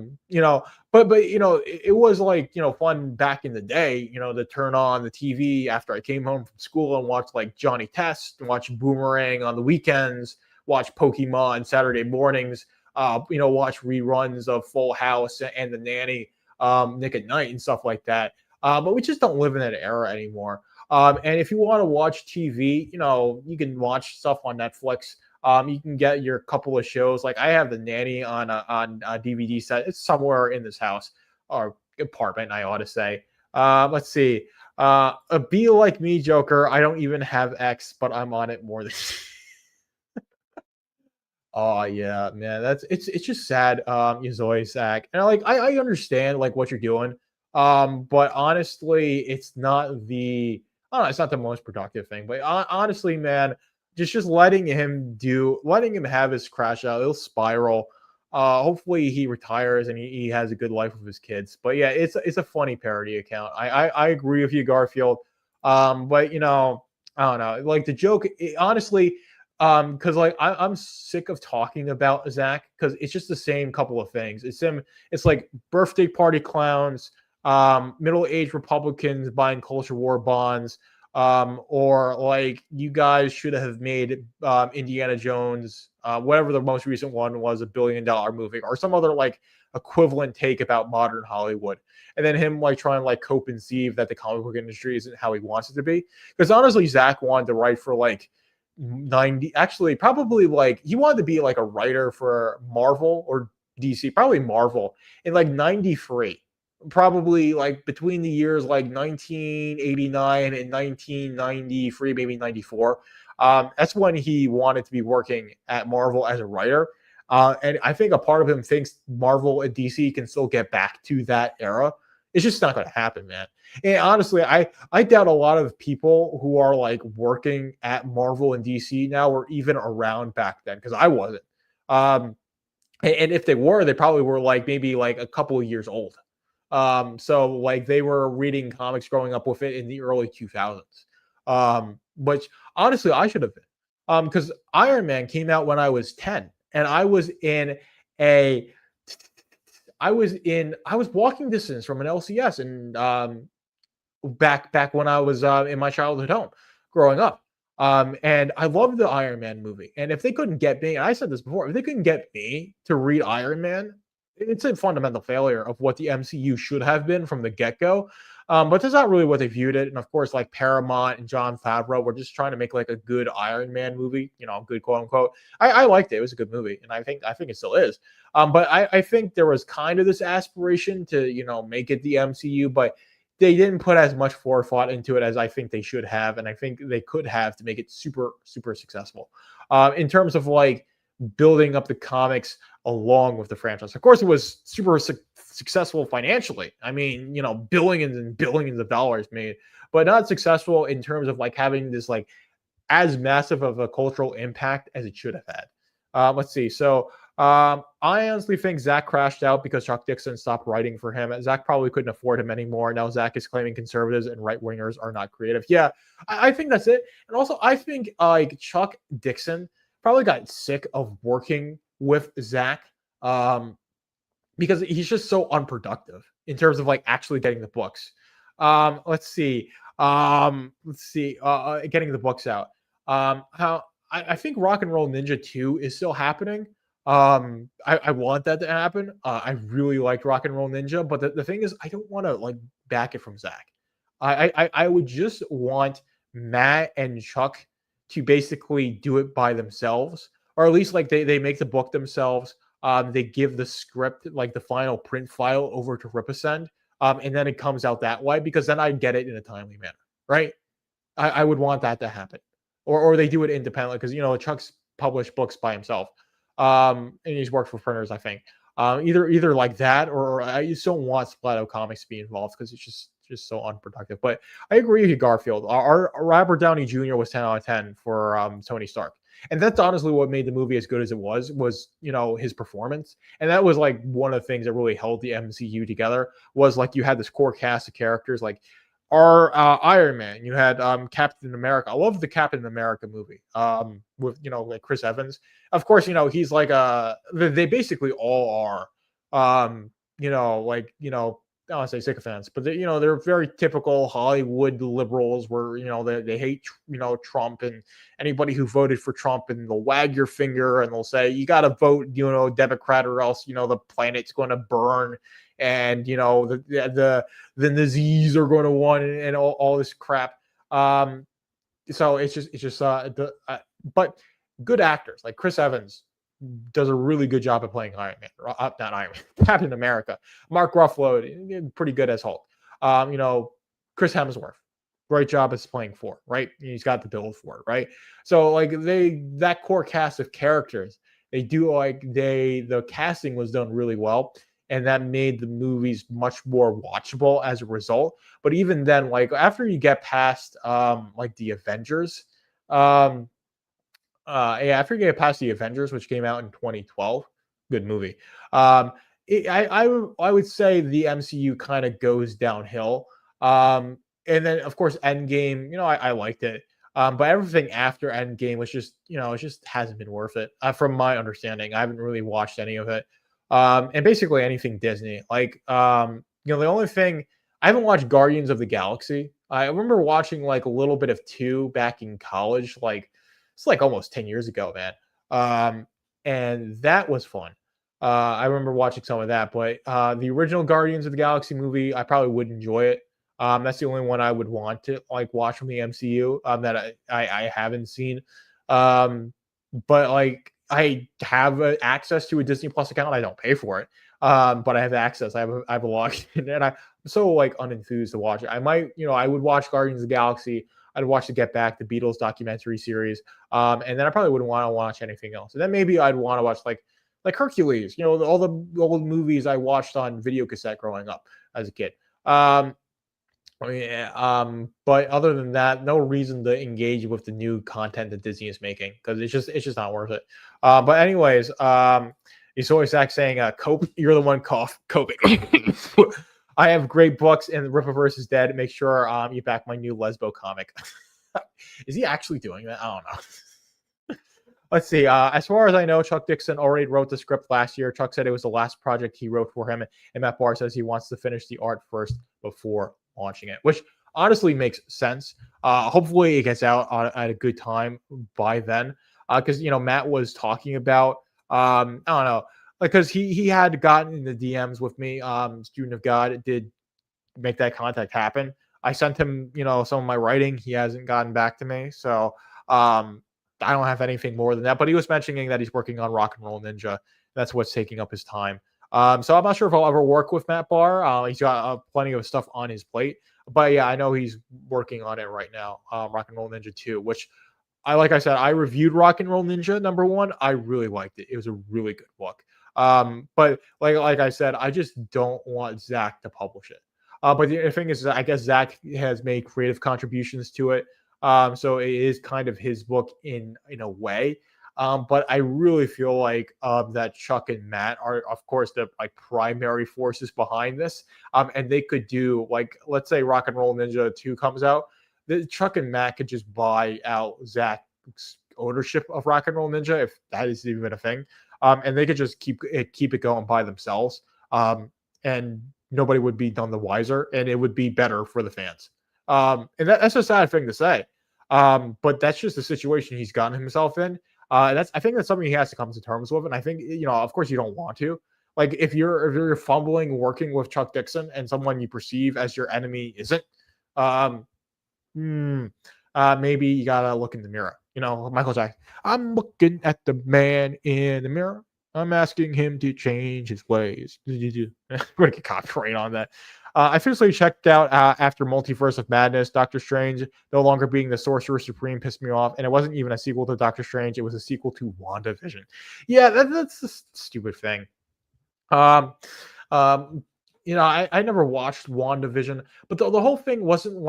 it was like fun back in the day, to turn on the TV after I came home from school and watch like Johnny Test and watch Boomerang on the weekends, watch Pokemon Saturday mornings, watch reruns of Full House and The Nanny, Nick at Night and stuff like that. But we just don't live in that era anymore. And if you want to watch TV, you can watch stuff on Netflix. You can get your couple of shows. Like I have The Nanny on a DVD set. It's somewhere in this house or apartment, I ought to say. Let's see. Be Like Me, Joker. I don't even have X, but I'm on it more than. Oh yeah, man. It's just sad. Zoe Sack, and I understand like what you're doing. But honestly, it's not the. I don't know, it's not the most productive thing. But honestly, man, just letting him have his crash out, it'll spiral. Hopefully he retires and he has a good life with his kids. But yeah, it's a funny parody account. I agree with you, Garfield. But I don't know. Like the joke, honestly, because like I'm sick of talking about Zach because it's just the same couple of things. It's like birthday party clowns, middle-aged Republicans buying culture war bonds, or like you guys should have made Indiana Jones, whatever the most recent one was, $1 billion movie, or some other like equivalent take about modern Hollywood. And then him like trying to like co-conceive that the comic book industry isn't how he wants it to be. Because honestly, Zach wanted to write for like 90, actually probably like he wanted to be like a writer for Marvel or DC, probably Marvel in like 93. Probably like between the years like 1989 and 1993, maybe 94. That's when he wanted to be working at Marvel as a writer. And I think a part of him thinks Marvel and DC can still get back to that era. It's just not going to happen, man. And honestly, I doubt a lot of people who are like working at Marvel and DC now were even around back then, because I wasn't. Um, and if they were, they probably were like maybe like a couple of years old. So like they were reading comics growing up with it in the early 2000s. Which honestly I should have been. Because Iron Man came out when I was 10, and a I was walking distance from an LCS, and back when I was in my childhood home growing up. And I loved the Iron Man movie. And if they couldn't get me, and I said this before, if they couldn't get me to read Iron Man, it's a fundamental failure of what the MCU should have been from the get-go. But that's not really what they viewed it. And of course, like Paramount and John Favreau were just trying to make like a good Iron Man movie, good quote unquote. I liked it. It was a good movie, and I think it still is. But I think there was kind of this aspiration to make it the MCU, but they didn't put as much forethought into it as I think they should have, and I think they could have to make it super, super successful. In terms of like building up the comics along with the franchise. Of course, it was super successful financially. I mean, billions and billions of dollars made, but not successful in terms of like having this like as massive of a cultural impact as it should have had. Let's see. So I honestly think Zach crashed out because Chuck Dixon stopped writing for him. Zach probably couldn't afford him anymore. Now Zach is claiming conservatives and right wingers are not creative. Yeah, I think that's it. And also, I think like Chuck Dixon probably got sick of working with Zach because he's just so unproductive in terms of like actually getting the books. Let's see. Getting the books out. How I think Rock and Roll Ninja 2 is still happening. I want that to happen. I really like Rock and Roll Ninja, but the thing is, I don't want to like back it from Zach. I would just want Matt and Chuck to basically do it by themselves, or at least like they make the book themselves. They give the script, like the final print file, over to Ripasend, and then it comes out that way, because then I get it in a timely manner, right? I would want that to happen, or they do it independently, because Chuck's published books by himself, and he's worked for printers, I think. Either like that, or I just don't want Splato Comics to be involved because it's just so unproductive. But I agree with you, Garfield. Our Robert Downey Jr. was 10 out of 10 for Tony Stark. And that's honestly what made the movie as good as it was his performance. And that was like one of the things that really held the MCU together, was like you had this core cast of characters, like our Iron Man. You had Captain America. I love the Captain America movie with like Chris Evans. Of course, he's like they basically all are I don't want to say sycophants, but they're very typical Hollywood liberals, where they hate Trump and anybody who voted for Trump, and they'll wag your finger and they'll say you got to vote Democrat, or else the planet's going to burn, and the Nazis are going to win, and all this crap. So it's just but good actors like Chris Evans does a really good job of playing Iron Man, not Iron Man, Captain America. Mark Ruffalo, pretty good as Hulk. Chris Hemsworth, great job as playing Thor, right? He's got the build for it, right? So like that core cast of characters, the casting was done really well, and that made the movies much more watchable as a result. But even then, like after you get past like the Avengers, after you get past the Avengers, which came out in 2012, good movie. I would say the MCU kind of goes downhill. And then of course Endgame, I liked it. But everything after Endgame was just, it just hasn't been worth it. From my understanding, I haven't really watched any of it. And basically anything Disney. Like, the only thing I haven't watched Guardians of the Galaxy. I remember watching like a little bit of 2 back in college, like it's like almost 10 years ago, man. And that was fun. I remember watching some of that, but the original Guardians of the Galaxy movie, I probably would enjoy it. That's the only one I would want to like watch from the MCU that I haven't seen. But like I have access to a Disney Plus account. I don't pay for it, but I have access. I have a login, and I'm so like unenthused to watch it. I might, I would watch Guardians of the Galaxy. I'd watch the Get Back, the Beatles documentary series, and then I probably wouldn't want to watch anything else. And then maybe I'd want to watch like like Hercules, all the old movies I watched on video cassette growing up as a kid. But other than that, no reason to engage with the new content that Disney is making because it's just not worth it. But anyways, he's always saying, "Cope, you're the one coping." I have great books, and the Rippaverse is dead. Make sure you back my new Lesbo comic. Is he actually doing that? I don't know. Let's see. As far as I know, Chuck Dixon already wrote the script last year. Chuck said it was the last project he wrote for him, and Matt Barr says he wants to finish the art first before launching it, which honestly makes sense. Hopefully, it gets out at a good time by then, because Matt was talking about I don't know, because he had gotten in the DMs with me. Student of God did make that contact happen. I sent him, some of my writing. He hasn't gotten back to me, so I don't have anything more than that. But he was mentioning that he's working on Rock and Roll Ninja. That's what's taking up his time. So I'm not sure if I'll ever work with Matt Barr. He's got plenty of stuff on his plate. But yeah, I know he's working on it right now. Rock and Roll Ninja 2, which like I said, I reviewed Rock and Roll Ninja #1. I really liked it. It was a really good book. But like I said, I just don't want Zach to publish it. But the thing is, I guess Zach has made creative contributions to it. So it is kind of his book in a way. But I really feel like that Chuck and Matt are, of course, the primary forces behind this. And they could do, let's say Rock and Roll Ninja 2 comes out, Chuck and Matt could just buy out Zach's ownership of Rock and Roll Ninja, if that is even a thing. And they could just keep it going by themselves. And nobody would be none the wiser, and it would be better for the fans. And that's a sad thing to say. But that's just the situation he's gotten himself in. I think that's something he has to come to terms with. And I think, of course you don't want to. Like if you're fumbling working with Chuck Dixon and someone you perceive as your enemy isn't, maybe you gotta look in the mirror. Michael Jackson. I'm looking at the man in the mirror. I'm asking him to change his ways. We're gonna get copyright on that. I officially checked out after Multiverse of Madness. Doctor Strange no longer being the Sorcerer Supreme pissed me off, and it wasn't even a sequel to Doctor Strange. It was a sequel to WandaVision. Yeah, that's a stupid thing. I never watched WandaVision, but the whole thing wasn't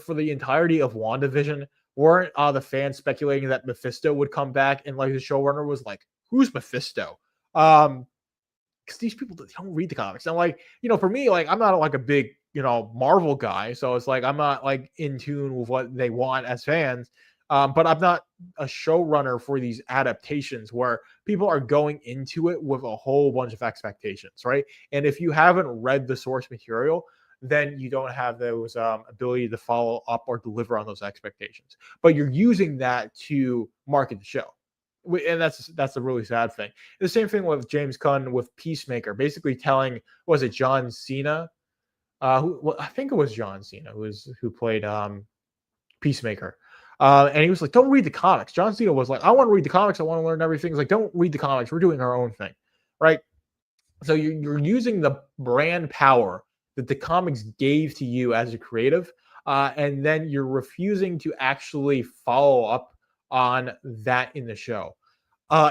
for the entirety of WandaVision. Weren't the fans speculating that Mephisto would come back, and the showrunner was like, "Who's Mephisto?" Because these people don't read the comics. And for me, I'm not a big Marvel guy, so it's I'm not in tune with what they want as fans. But I'm not a showrunner for these adaptations where people are going into it with a whole bunch of expectations, right? And if you haven't read the source material, then you don't have those ability to follow up or deliver on those expectations. But you're using that to market the show. And that's a really sad thing. The same thing with James Gunn with Peacemaker, basically telling, was it John Cena? I think it was John Cena who played Peacemaker. And he was like, don't read the comics. John Cena was like, I want to read the comics. I want to learn everything. He's like, don't read the comics. We're doing our own thing. Right. So you're using the brand power that the comics gave to you as a creative. And then you're refusing to actually follow up on that in the show.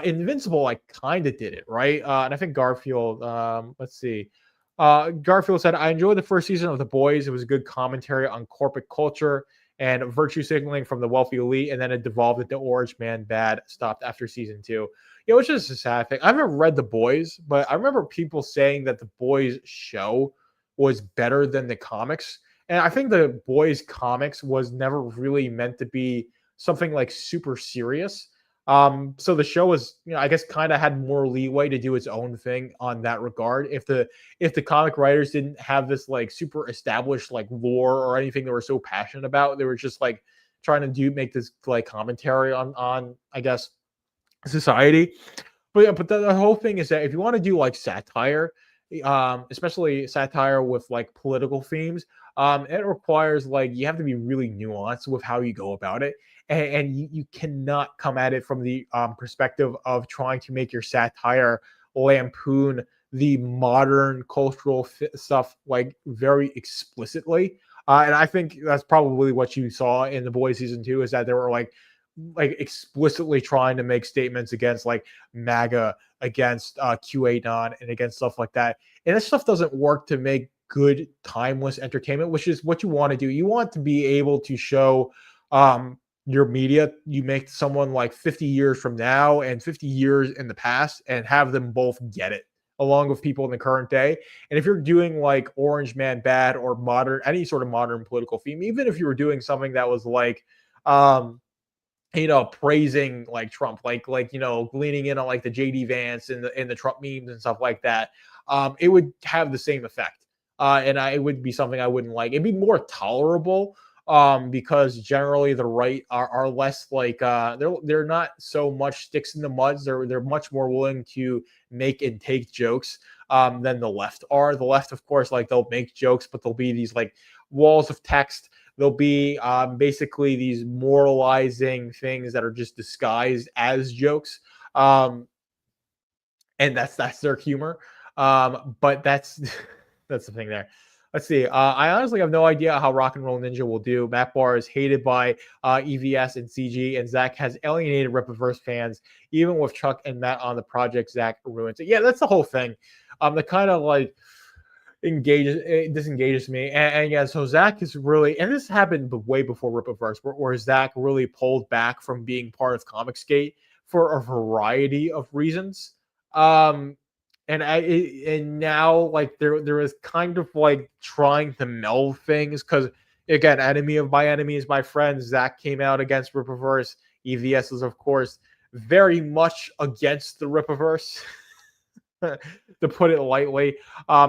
Invincible, kind of did it, right? And I think Garfield, let's see. Garfield said, I enjoyed the first season of The Boys. It was a good commentary on corporate culture and virtue signaling from the wealthy elite, and then it devolved into Orange Man Bad, stopped after season 2. It's just a sad thing. I haven't read The Boys, but I remember people saying that The Boys show was better than the comics. And I think The Boys comics was never really meant to be something super serious. So the show was, I guess kind of had more leeway to do its own thing on that regard. If the comic writers didn't have this super established lore or anything they were so passionate about, they were just trying to make this commentary on I guess society. But yeah, but the whole thing is that if you want to do satire, especially satire with political themes, it requires you have to be really nuanced with how you go about it. And you cannot come at it from the perspective of trying to make your satire lampoon the modern cultural stuff very explicitly. And I think that's probably what you saw in The Boys season 2, is that there were like explicitly trying to make statements against like MAGA, against QAnon, and against stuff like that. And this stuff doesn't work to make good, timeless entertainment, which is what you want to do. You want to be able to show your media, you make someone like 50 years from now and 50 years in the past and have them both get it along with people in the current day. And if you're doing like Orange Man Bad or modern, any sort of modern political theme, even if you were doing something that was like, praising like Trump, like leaning in on like the JD Vance and the Trump memes and stuff like that, it would have the same effect. It would be something I wouldn't like. It'd be more tolerable, because generally the right are less like they're not so much sticks in the muds. They're much more willing to make and take jokes than the left are. The left, of course, like they'll make jokes, but there'll be these like walls of text. There'll be basically these moralizing things that are just disguised as jokes, and that's their humor. But that's that's the thing there. Let's see. I honestly have no idea how Rock and Roll Ninja will do. Matt Barr is hated by EVS and CG, and Zach has alienated Rippaverse fans. Even with Chuck and Matt on the project, Zach ruins it. Yeah, that's the whole thing. The kind of like disengages me. And yeah, so Zach is really, and this happened way before Rippaverse, where Zach really pulled back from being part of Comicsgate for a variety of reasons. And now like there is kind of like trying to meld things, because again, enemy of my enemy is my friend. Zach came out against Rippaverse. EVS is of course very much against the Rippaverse. To put it lightly.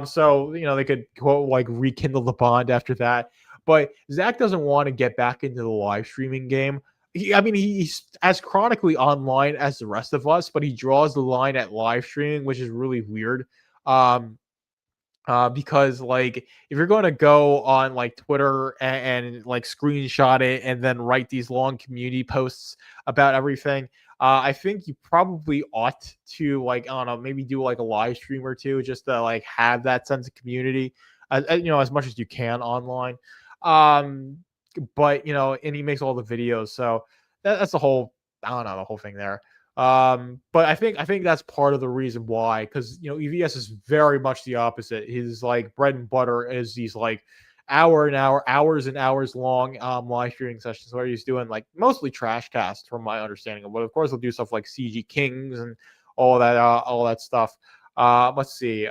So they could quote like rekindle the bond after that. But Zach doesn't want to get back into the live streaming game. He's as chronically online as the rest of us, but he draws the line at live streaming, which is really weird. Because like if you're going to go on like Twitter and like screenshot it and then write these long community posts about everything, I think you probably ought to like, I don't know, maybe do like a live stream or two just to like have that sense of community, as much as you can online. But and he makes all the videos, so that's the whole, I don't know, the whole thing there. But I think that's part of the reason why, because EVS is very much the opposite. His like bread and butter is these like hours and hours long live streaming sessions where he's doing like mostly trash casts, from my understanding. But of course, he'll do stuff like CG Kings and all that stuff. Let's see.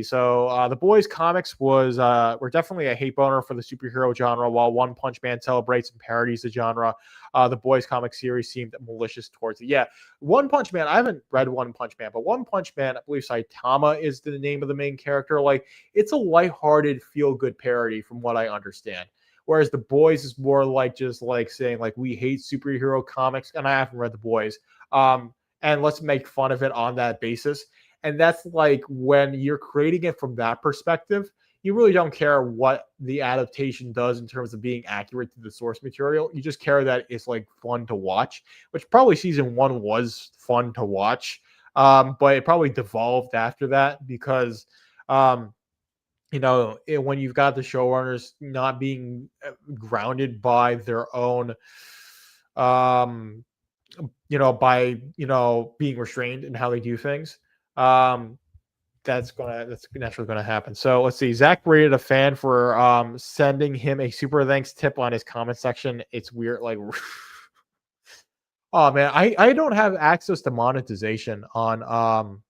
So the Boys comics were definitely a hate boner for the superhero genre, while One Punch Man celebrates and parodies the genre. The Boys comic series seemed malicious towards it. Yeah, One Punch Man. I haven't read One Punch Man, but One Punch Man, I believe Saitama is the name of the main character. Like, it's a lighthearted, feel-good parody, from what I understand. Whereas The Boys is more like just like saying like we hate superhero comics, and I haven't read The Boys. And let's make fun of it on that basis. And that's like when you're creating it from that perspective, you really don't care what the adaptation does in terms of being accurate to the source material. You just care that it's like fun to watch, which probably season 1 was fun to watch. But it probably devolved after that because, when you've got the showrunners not being grounded by their own, being restrained in how they do things. That's naturally gonna happen. So let's see. Zach rated a fan for sending him a super thanks tip on his comment section. It's weird, like oh man, I don't have access to monetization on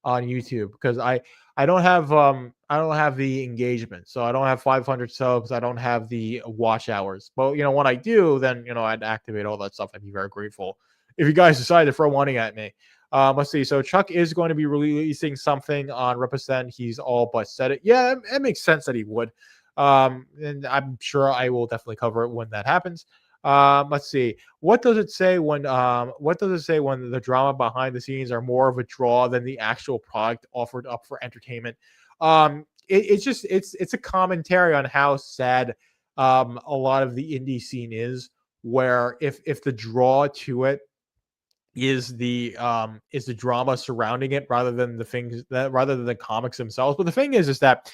YouTube because I don't have the engagement. So I don't have 500 subs, I don't have the watch hours. But when I do, then I'd activate all that stuff. I'd be very grateful if you guys decide to throw money at me. Let's see. So Chuck is going to be releasing something on Represent. He's all but said it. Yeah, it makes sense that he would. And I'm sure I will definitely cover it when that happens. Let's see. What does it say when the drama behind the scenes are more of a draw than the actual product offered up for entertainment? It's a commentary on how sad a lot of the indie scene is, where if the draw to it is the drama surrounding it rather than the comics themselves. But the thing is that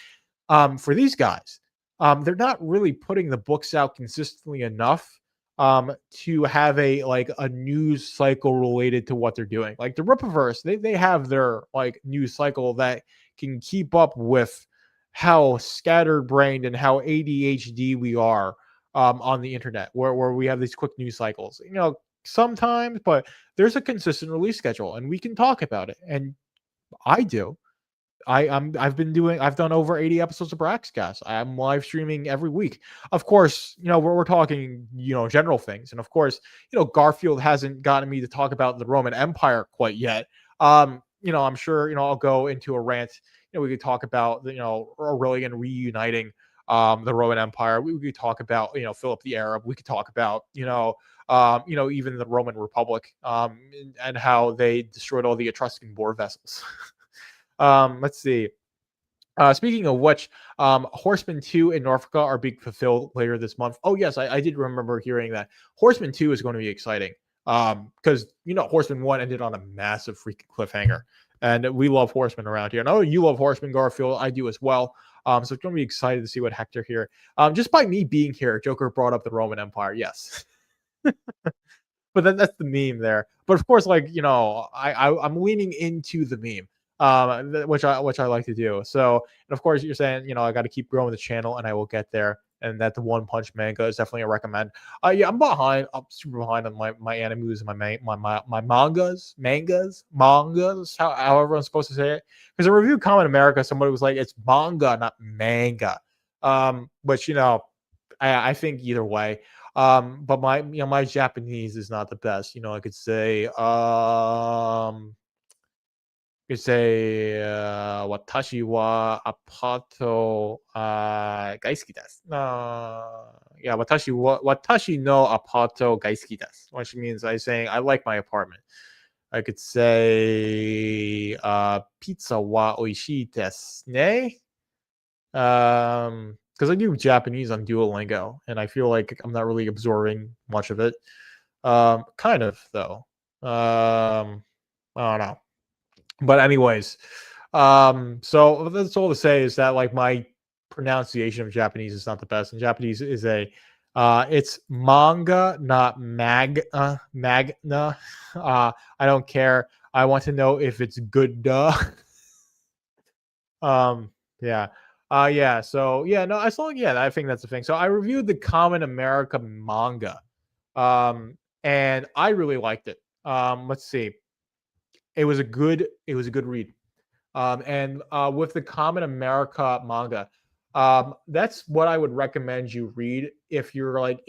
for these guys, they're not really putting the books out consistently enough to have a news cycle related to what they're doing. Like the Rippaverse, they have their like news cycle that can keep up with how scatterbrained and how ADHD we are on the internet, where we have these quick news cycles. Sometimes, but there's a consistent release schedule, and we can talk about it. And I do. I've done over 80 episodes of Braxcast. I'm live streaming every week. Of course, we're talking, general things. And of course, Garfield hasn't gotten me to talk about the Roman Empire quite yet. I'm sure, I'll go into a rant. We could talk about, Aurelian reuniting the Roman Empire. We could talk about, Philip the Arab. We could talk about, even the Roman Republic, and how they destroyed all the Etruscan war vessels. Let's see. Speaking of which, Horseman 2 and Norfolk are being fulfilled later this month. Oh, yes, I did remember hearing that. Horseman 2 is going to be exciting. Because, Horseman 1 ended on a massive freaking cliffhanger. And we love Horseman around here. And you love Horseman, Garfield. I do as well. So it's going to be excited to see what Hector here. Just by me being here, Joker brought up the Roman Empire. Yes. But that's the meme there. But of course, I'm leaning into the meme. Which I like to do. So, and of course, you're saying, I got to keep growing the channel, and I will get there. And that the One Punch manga is definitely a recommend. Yeah, I'm behind. I'm super behind on my animes and my mangas. However I'm supposed to say it. Because I reviewed Common America, somebody was like, it's manga, not manga. Which I think either way. But my Japanese is not the best. I could say watashi wa apato gaisuki desu. Yeah, watashi no apato gaisuki desu, which means I like my apartment. I could say pizza wa oishii desu ne. Because I do Japanese on Duolingo, and I feel like I'm not really absorbing much of it. Kind of though. I don't know. But anyways, so that's all to say is that my pronunciation of Japanese is not the best, and Japanese is it's manga, not magna. I don't care. I want to know if it's good. Yeah. Yeah. So yeah, no, I think that's the thing. So I reviewed the Common America manga, and I really liked it. Let's see. It was a good read. And with the Common America manga, that's what I would recommend you read if you're like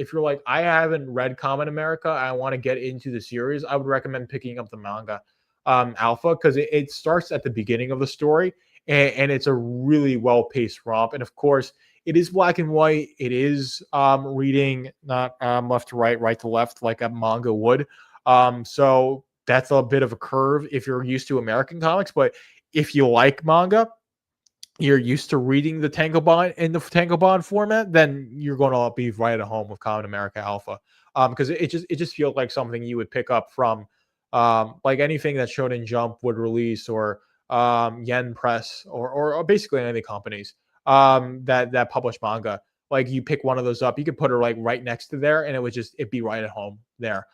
I haven't read Common America, I want to get into the series. I would recommend picking up the manga Alpha, because it starts at the beginning of the story, and it's a really well paced romp. And of course, it is black and white. It is reading not left to right, right to left, like a manga would. So that's a bit of a curve if you're used to American comics. But if you like manga, you're used to reading the Tankobon in the Tankobon format, then you're going to be right at home with Common America Alpha. Because it just feels like something you would pick up from like anything that Shonen Jump would release, or Yen Press, or basically any companies that publish manga. Like you pick one of those up, you could put her right next to there, and it'd be right at home there.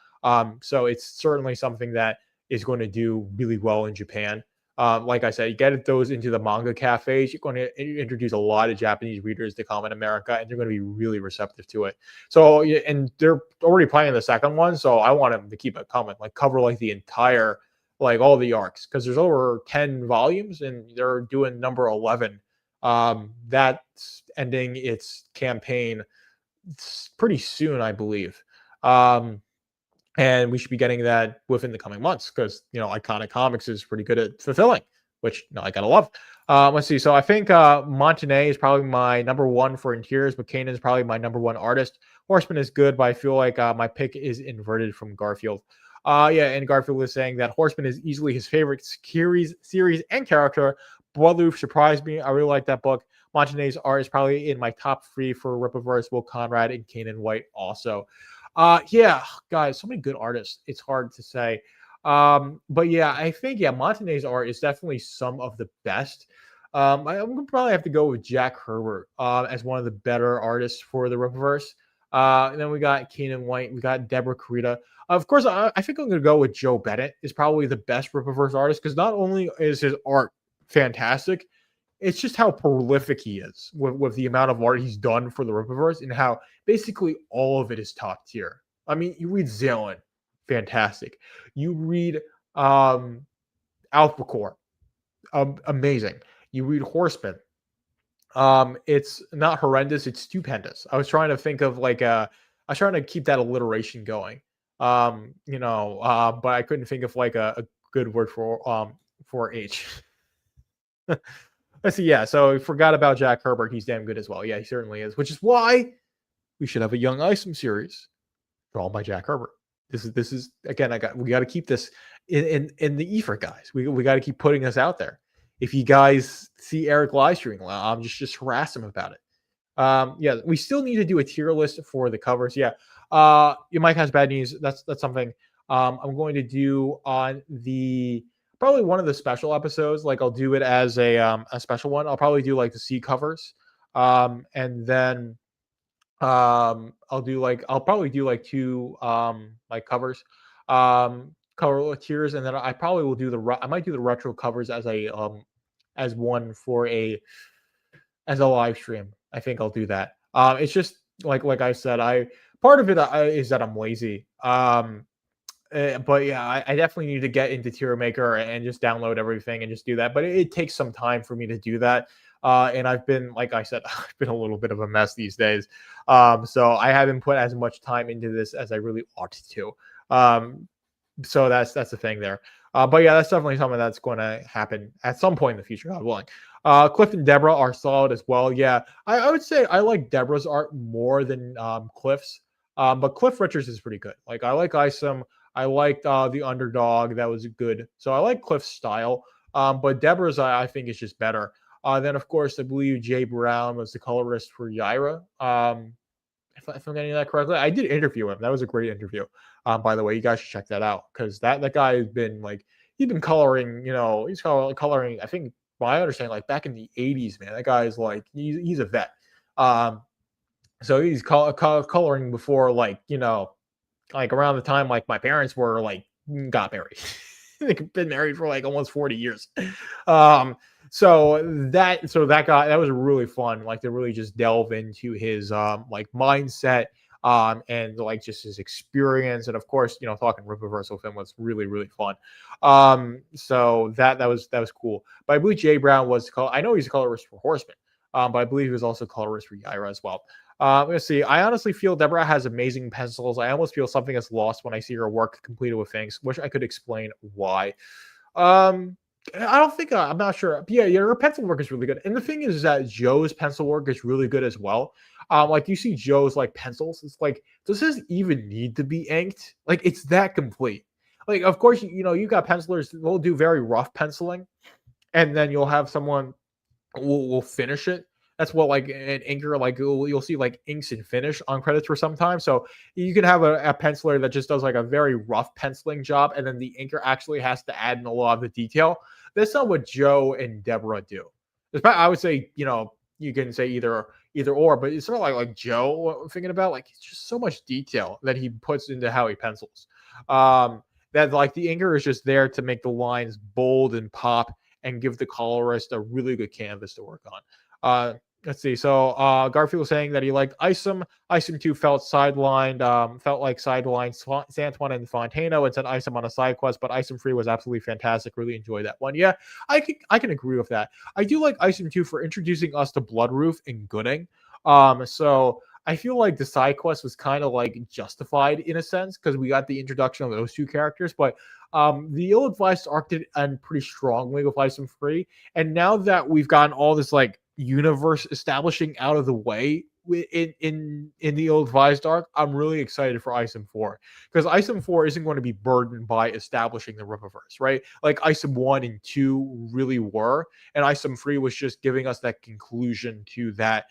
So it's certainly something that is going to do really well in Japan. Like I said, you get those into the manga cafes, you're going to introduce a lot of Japanese readers to Common America, and they're going to be really receptive to it. So, and they're already planning the second one, so I want them to keep it coming, cover the entire, all the arcs, because there's over 10 volumes, and they're doing number 11. That's ending its campaign pretty soon, I believe. And we should be getting that within the coming months, because Iconic Comics is pretty good at fulfilling, which I gotta love. Let's see. So I think Montané is probably my number one for interiors, but Kanan is probably my number one artist. Horseman is good, but I feel like my pick is inverted from Garfield. Yeah, and Garfield was saying that Horseman is easily his favorite series and character. Bloodloof surprised me. I really like that book. Montané's art is probably in my top 3 for Rippaverse. Will Conrad and Kanan White also. Yeah, guys, so many good artists. It's hard to say. But yeah, I think Montané's art is definitely some of the best. I'm gonna probably have to go with Jack Herbert as one of the better artists for the Rippaverse. And then we got Keenan White, we got Deborah Karita. Of course, I think I'm going to go with Joe Bennett. Is probably the best Rippaverse artist because not only is his art fantastic, it's just how prolific he is with the amount of art he's done for the Rippaverse and how basically all of it is top tier. I mean, you read Zalen, fantastic. You read Alphacore, amazing. You read Horseman. It's not horrendous, it's stupendous. I was trying to think of like I was trying to keep that alliteration going. But I couldn't think of like a good word for H. Let's see, yeah. So we forgot about Jack Herbert. He's damn good as well. Yeah, he certainly is. Which is why we should have a Young Isom series drawn by Jack Herbert. This is again. We got to keep this in the ether, guys. We got to keep putting this out there. If you guys see Eric live streaming, just harass him about it. Yeah, we still need to do a tier list for the covers. Yeah, Mike has bad news. That's something I'm going to do on the probably one of the special episodes. Like I'll do it as a special one. I'll probably do like the C covers, and then I'll probably do like two like covers, cover tiers, and then I probably will do I might do the retro covers as as one for as a live stream. I think I'll do that. It's just like I said, part of it is that I'm lazy. But yeah, I definitely need to get into Tier Maker and just download everything and just do that. But it takes some time for me to do that. And I've been, like I said, I've been a little bit of a mess these days. So I haven't put as much time into this as I really ought to. So that's the thing there. But yeah, that's definitely something that's going to happen at some point in the future, God willing. Cliff and Deborah are solid as well. Yeah, I would say I like Deborah's art more than Cliff's. But Cliff Richards is pretty good. Like I like Isom. I liked the Underdog. That was good. So I like Cliff's style. But Deborah's, I think, is just better. Then, of course, I believe Jay Brown was the colorist for Yaira. If I'm getting that correctly, I did interview him. That was a great interview. By the way, you guys should check that out because that guy has been he's been coloring. He's coloring. I think my understanding, like back in the '80s, man. That guy is he's a vet. So he's coloring before around the time my parents were got married. They've been married for almost 40 years. So that guy, that was really fun. To really just delve into his mindset and just his experience, and of course talking Rippaverse with him was really, really fun. So that was cool. But I believe Jay Brown was I know he's a colorist for Horseman, but I believe he was also colorist for Yaira as well. Let's see. I honestly feel Deborah has amazing pencils. I almost feel something is lost when I see her work completed with things. Wish I could explain why. I don't think I'm not sure. But yeah, her pencil work is really good. And the thing is that Joe's pencil work is really good as well. You see Joe's pencils. It's does this even need to be inked? It's that complete. Of course, you got pencilers that will do very rough penciling, and then you'll have someone will finish it. That's what an inker you'll see inks and finish on credits for some time. So you can have a penciler that just does a very rough penciling job, and then the inker actually has to add in a lot of the detail. That's not what Joe and Deborah do. I would say you can say either or, but it's not like Joe thinking about it's just so much detail that he puts into how he pencils. That the inker is just there to make the lines bold and pop and give the colorist a really good canvas to work on. Let's see. So Garfield was saying that he liked Isom. Isom 2 felt sidelined, Santuan and Fontano, and said Isom on a side quest, but Isom 3 was absolutely fantastic. Really enjoyed that one. Yeah, I can agree with that. I do like Isom 2 for introducing us to Bloodroof and Gooding. So I feel like the side quest was kind of justified in a sense because we got the introduction of those two characters, but the ill-advised arc did end pretty strongly with Isom 3. And now that we've gotten all this universe establishing out of the way in the ill-advised arc, I'm really excited for Isom 4 because Isom 4 isn't going to be burdened by establishing the Rippaverse, right? Isom 1 and 2 really were, and Isom 3 was just giving us that conclusion to that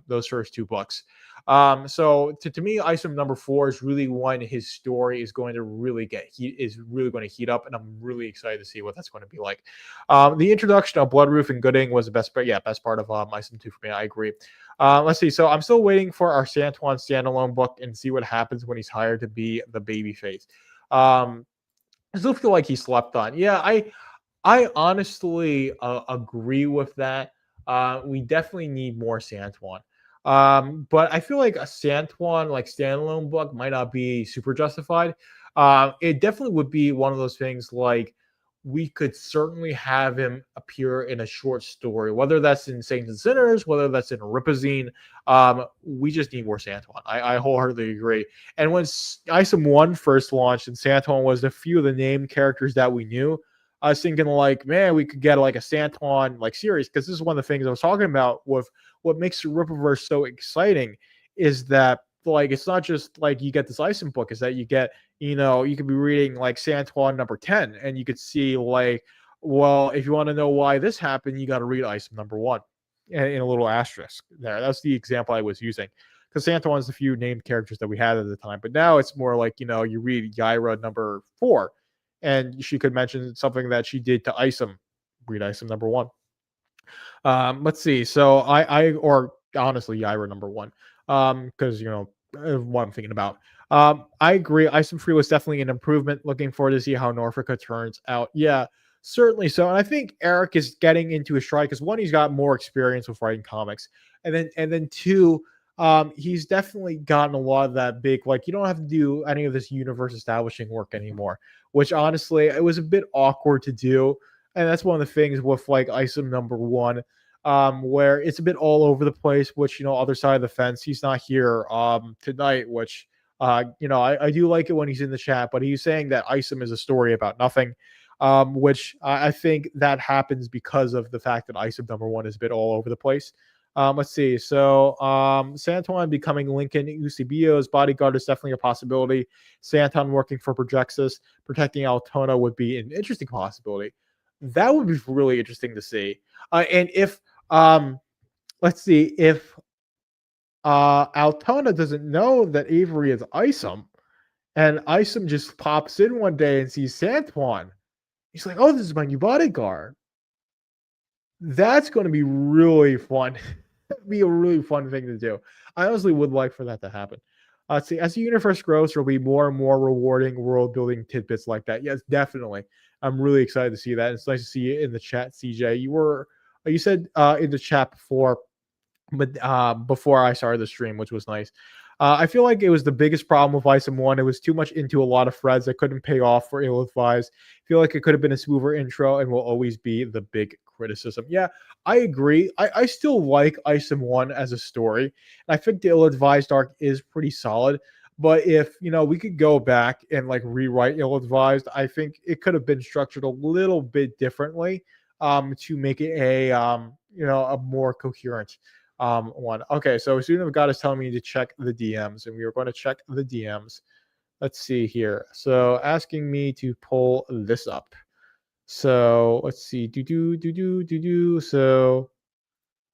those first two books. So to me, Isom number 4 is really when his story is going to really heat up, and I'm really excited to see what that's going to be like. The introduction of Bloodroof and Gooding was the best part of Isom 2 for me. I agree. Let's see. So I'm still waiting for our Santuan standalone book and see what happens when he's hired to be the babyface. I still feel like he slept on. Yeah, I honestly agree with that. We definitely need more Santuan. But I feel like a Santuan like standalone book might not be super justified. It definitely would be one of those things like we could certainly have him appear in a short story, whether that's in Saints and Sinners, whether that's in Ripazine. We just need more Santuan. I wholeheartedly agree. And when Isom 1 first launched and Santuan was a few of the named characters that we knew, I was thinking like, man, we could get like a Santuan like series, because this is one of the things I was talking about with what makes the Rippaverse so exciting is that like it's not just like you get this Isom book, is that you get, you could be reading like Santuan number 10 and you could see like, well, if you want to know why this happened, you got to read Isom number 1 in a little asterisk there. That's the example I was using, because Santuan's the few named characters that we had at the time. But now it's more like, you read Yaira number 4 and she could mention something that she did to Isom. Read Isom number 1. Let's see. So or honestly, Yaira number 1. Because what I'm thinking about. I agree. Isom Free was definitely an improvement. Looking forward to see how Norfolk turns out. Yeah, certainly so. And I think Eric is getting into his stride because one, he's got more experience with writing comics, and then two, he's definitely gotten a lot of that big, like, you don't have to do any of this universe establishing work anymore, which honestly it was a bit awkward to do. And that's one of the things with like Isom number 1, where it's a bit all over the place, which, other side of the fence. He's not here tonight, which, I do like it when he's in the chat, but he's saying that Isom is a story about nothing, which I think that happens because of the fact that Isom number 1 is a bit all over the place. Let's see. So, Santuan becoming Lincoln Eusebio's bodyguard is definitely a possibility. Santuan working for Projexus, protecting Altona would be an interesting possibility. That would be really interesting to see. And if, let's see, if Altona doesn't know that Avery is Isom, and Isom just pops in one day and sees Santuan, he's like, "Oh, this is my new bodyguard." That's going to be really fun. Be a really fun thing to do. I honestly would like for that to happen. See, as the universe grows, there'll be more and more rewarding world building tidbits like that. Yes, definitely. I'm really excited to see that. It's nice to see you in the chat, CJ. You said in the chat before, but before I started the stream, which was nice. I feel like it was the biggest problem with Isom 1. It was too much into a lot of threads that couldn't pay off for ill-advised. I feel like it could have been a smoother intro and will always be the big criticism. Yeah, I agree. I still like Isom 1 as a story. And I think the ill-advised arc is pretty solid. But if, we could go back and like rewrite ill-advised, I think it could have been structured a little bit differently to make it a more coherent one. Okay, so Student of God is telling me to check the DMs, and we are going to check the DMs. Let's see here. So asking me to pull this up. So let's see. So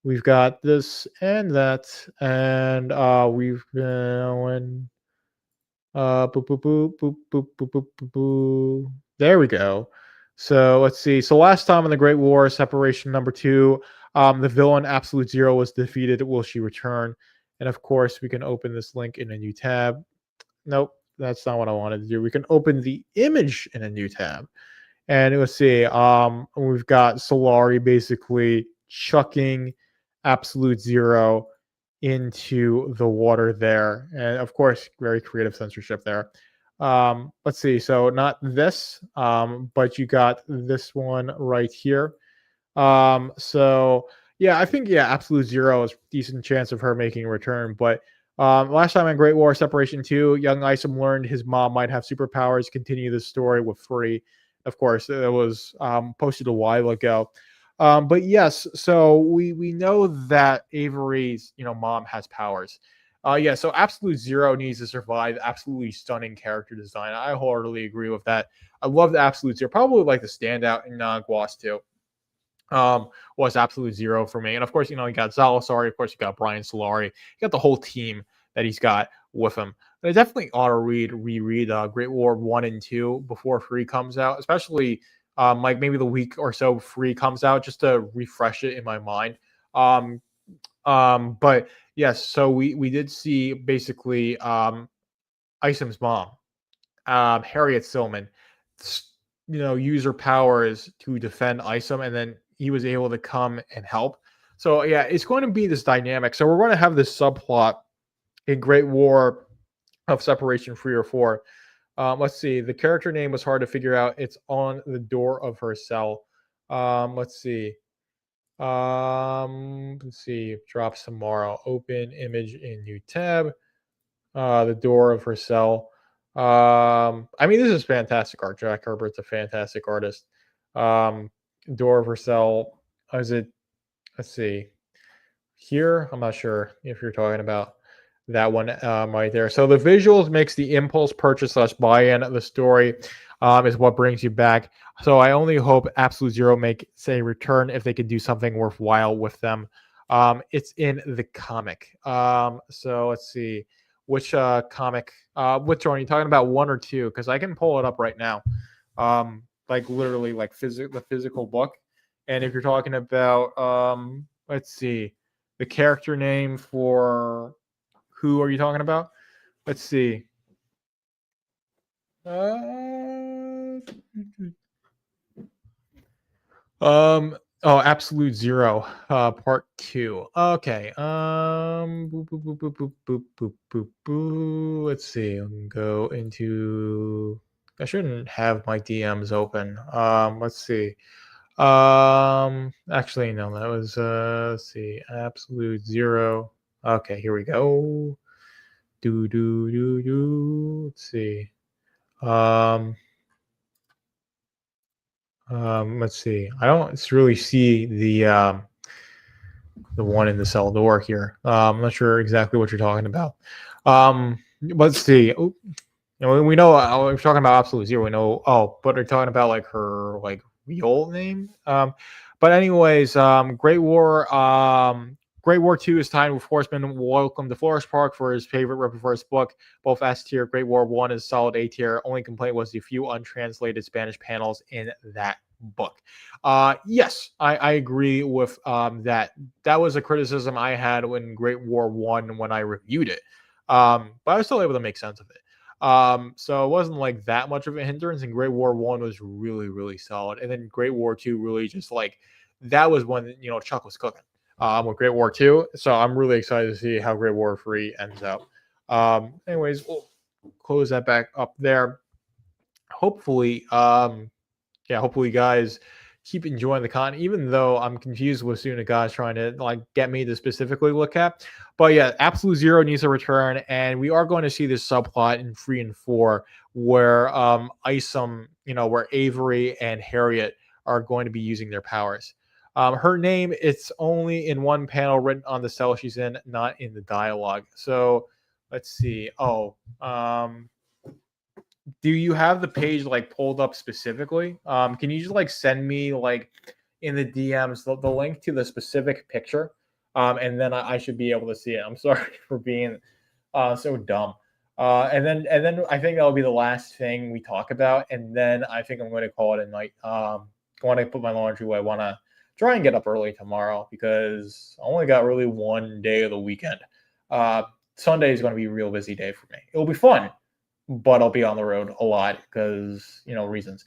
we've got this and that, and we've been boop, boop, boop, boop, boop, boop, boop, boop, boop. There we go. So let's see. So last time in the Great War, Separation number 2, the villain Absolute Zero was defeated. Will she return? And of course, we can open this link in a new tab. Nope, that's not what I wanted to do. We can open the image in a new tab. And let's see. We've got Solari basically chucking Absolute Zero into the water there, and of course, very creative censorship there. Let's see. So not this, but you got this one right here. So yeah, I think Absolute Zero is decent chance of her making a return, but. Last time in Great War Separation 2, young Isom learned his mom might have superpowers. Continue the story with Free. Of course, it was posted a while ago. But yes, so we know that Avery's mom has powers. So Absolute Zero needs to survive. Absolutely stunning character design. I wholeheartedly agree with that. I love the Absolute Zero. Probably like the standout in Non-Guas too. was absolute zero for me. And of course, you got Zalasari, of course, you got Brian Solari, you got the whole team that he's got with him. And I definitely ought to reread Great War 1 and 2 before 3 comes out, especially like maybe the week or so 3 comes out, just to refresh it in my mind. Um, but yes, so we did see basically Isam's mom, Harriet Stillman, use her powers to defend Isom, and then he was able to come and help. So yeah, it's going to be this dynamic. So we're going to have this subplot in Great War of Separation 3 or 4. Let's see. The character name was hard to figure out. It's on the door of her cell. Let's see. Let's see. Drops tomorrow. Open image in new tab. The door of her cell. I mean, this is fantastic art. Jack Herbert's a fantastic artist. Door of her cell. Is it? Let's see. Here, I'm not sure if you're talking about that one right there. So the visuals makes the impulse purchase / buy-in. The story is what brings you back. So I only hope Absolute Zero make say return if they could do something worthwhile with them. It's in the comic. So let's see which comic. Which one are you talking about? 1 or 2? Because I can pull it up right now. Like literally like the physical book. And if you're talking about let's see, the character name for who are you talking about? Let's see. Absolute Zero, part 2. Okay. Boop, boop, boop, boop, boop, boop, boop, boop, boop. Let's see. Go into. I shouldn't have my DMs open. Let's see. Actually, no, that was let's see, Absolute Zero. Okay, here we go. Let's see. Let's see. I don't really see the one in the cell door here. I'm not sure exactly what you're talking about. Let's see. Oh, we know we're talking about Absolute Zero. We know. Oh, but they're talking about like her like real name. But anyways, Great War. Great War 2 is timed with Horseman Welcome to Forest Park for his favorite reverse book. Both S tier. Great War 1 is solid A tier. Only complaint was the few untranslated Spanish panels in that book. Yes, I agree with that. That was a criticism I had when Great War 1 when I reviewed it. But I was still able to make sense of it. So it wasn't like that much of a hindrance, and Great War 1 was really, really solid. And then Great War 2 really just like that was when Chuck was cooking with Great War 2. So I'm really excited to see how Great War 3 ends up. Anyways, we'll close that back up there. Hopefully, hopefully guys keep enjoying the content, even though I'm confused with Suna guys trying to like get me to specifically look at. But yeah, Absolute Zero needs a return, and we are going to see this subplot in 3 and 4 where Isom, where Avery and Harriet are going to be using their powers. Her name, it's only in one panel written on the cell she's in, not in the dialogue. So let's see. Do you have the page like pulled up specifically? Can you just like send me like in the DMs the link to the specific picture? And then I should be able to see it. I'm sorry for being so dumb. And then I think that'll be the last thing we talk about. And then I think I'm going to call it a night. I want to put my laundry away. I want to try and get up early tomorrow because I only got really one day of the weekend. Sunday is going to be a real busy day for me. It'll be fun, but I'll be on the road a lot because, reasons.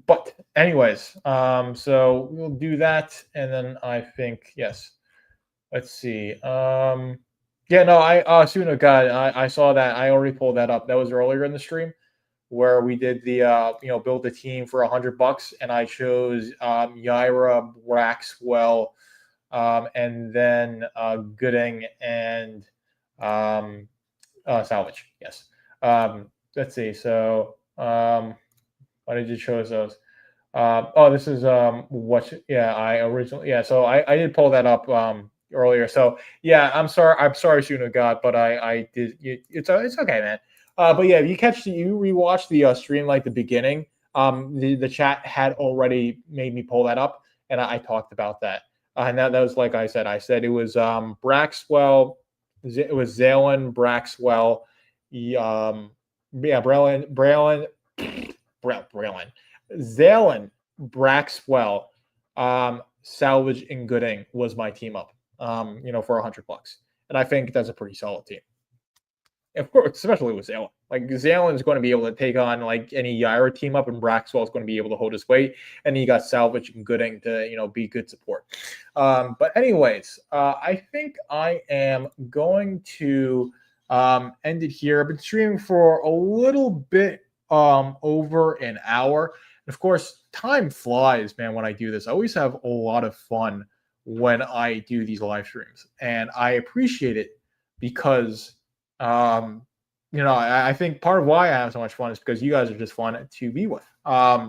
But anyways, so we'll do that. And then I think, yes, let's see. I saw that. I already pulled that up. That was earlier in the stream where we did the, build a team for $100 and I chose Yaira, Braxwell, and then Gooding and Salvage. Yes. Let's see. So why did you choose those? This is I originally so I did pull that up earlier. So yeah, I'm sorry, Shuna God, but I did. It's okay, man. But yeah, if you rewatch the stream like the beginning, The chat had already made me pull that up, and I talked about that. And that was like I said it was Braxwell, it was Zalen, Braxwell, Braylon, Zalen, Braxwell, Salvage, and Gooding was my team up, for $100, and I think that's a pretty solid team. Of course, especially with Zalen. Like Zalen is going to be able to take on like any Yaira team up, and Braxwell is going to be able to hold his weight. And you got Salvage and Gooding to be good support. But anyways, I think I am going to end it here. I've been streaming for a little bit over an hour. And of course, time flies, man. When I do this, I always have a lot of fun when I do these live streams, and I appreciate it because. I think part of why I have so much fun is because you guys are just fun to be with. As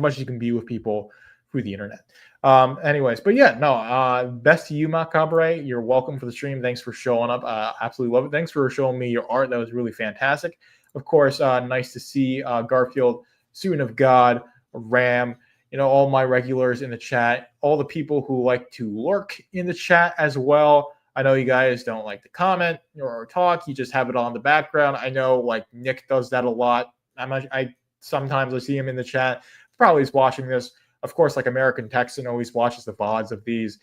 much as you can be with people through the internet. Anyways, but yeah, no, best to you, Macabre. You're welcome for the stream. Thanks for showing up. Absolutely love it. Thanks for showing me your art. That was really fantastic. Of course, nice to see Garfield, Student of God, Ram, all my regulars in the chat, all the people who like to lurk in the chat as well. I know you guys don't like to comment or talk. You just have it on the background. I know like Nick does that a lot. Sometimes I see him in the chat. Probably is watching this. Of course, like American Texan always watches the VODs of these.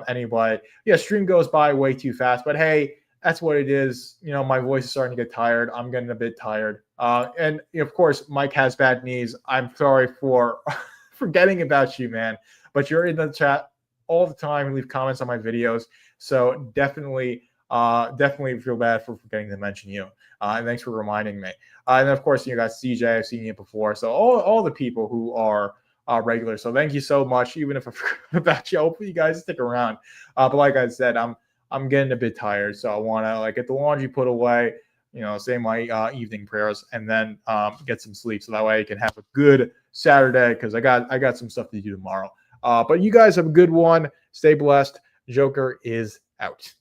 Anyway, yeah, stream goes by way too fast. But hey, that's what it is. My voice is starting to get tired. I'm getting a bit tired. And of course, Mike has bad knees. I'm sorry for forgetting about you, man. But you're in the chat all the time and leave comments on my videos. So definitely feel bad for forgetting to mention you. And thanks for reminding me. And of course, you got CJ. I've seen you before. So all the people who are regular. So thank you so much. Even if I forgot about you, hopefully you guys stick around. But like I said, I'm getting a bit tired, so I want to get the laundry put away. Say my evening prayers, and then get some sleep, so that way I can have a good Saturday because I got some stuff to do tomorrow. But you guys have a good one. Stay blessed. Joker is out.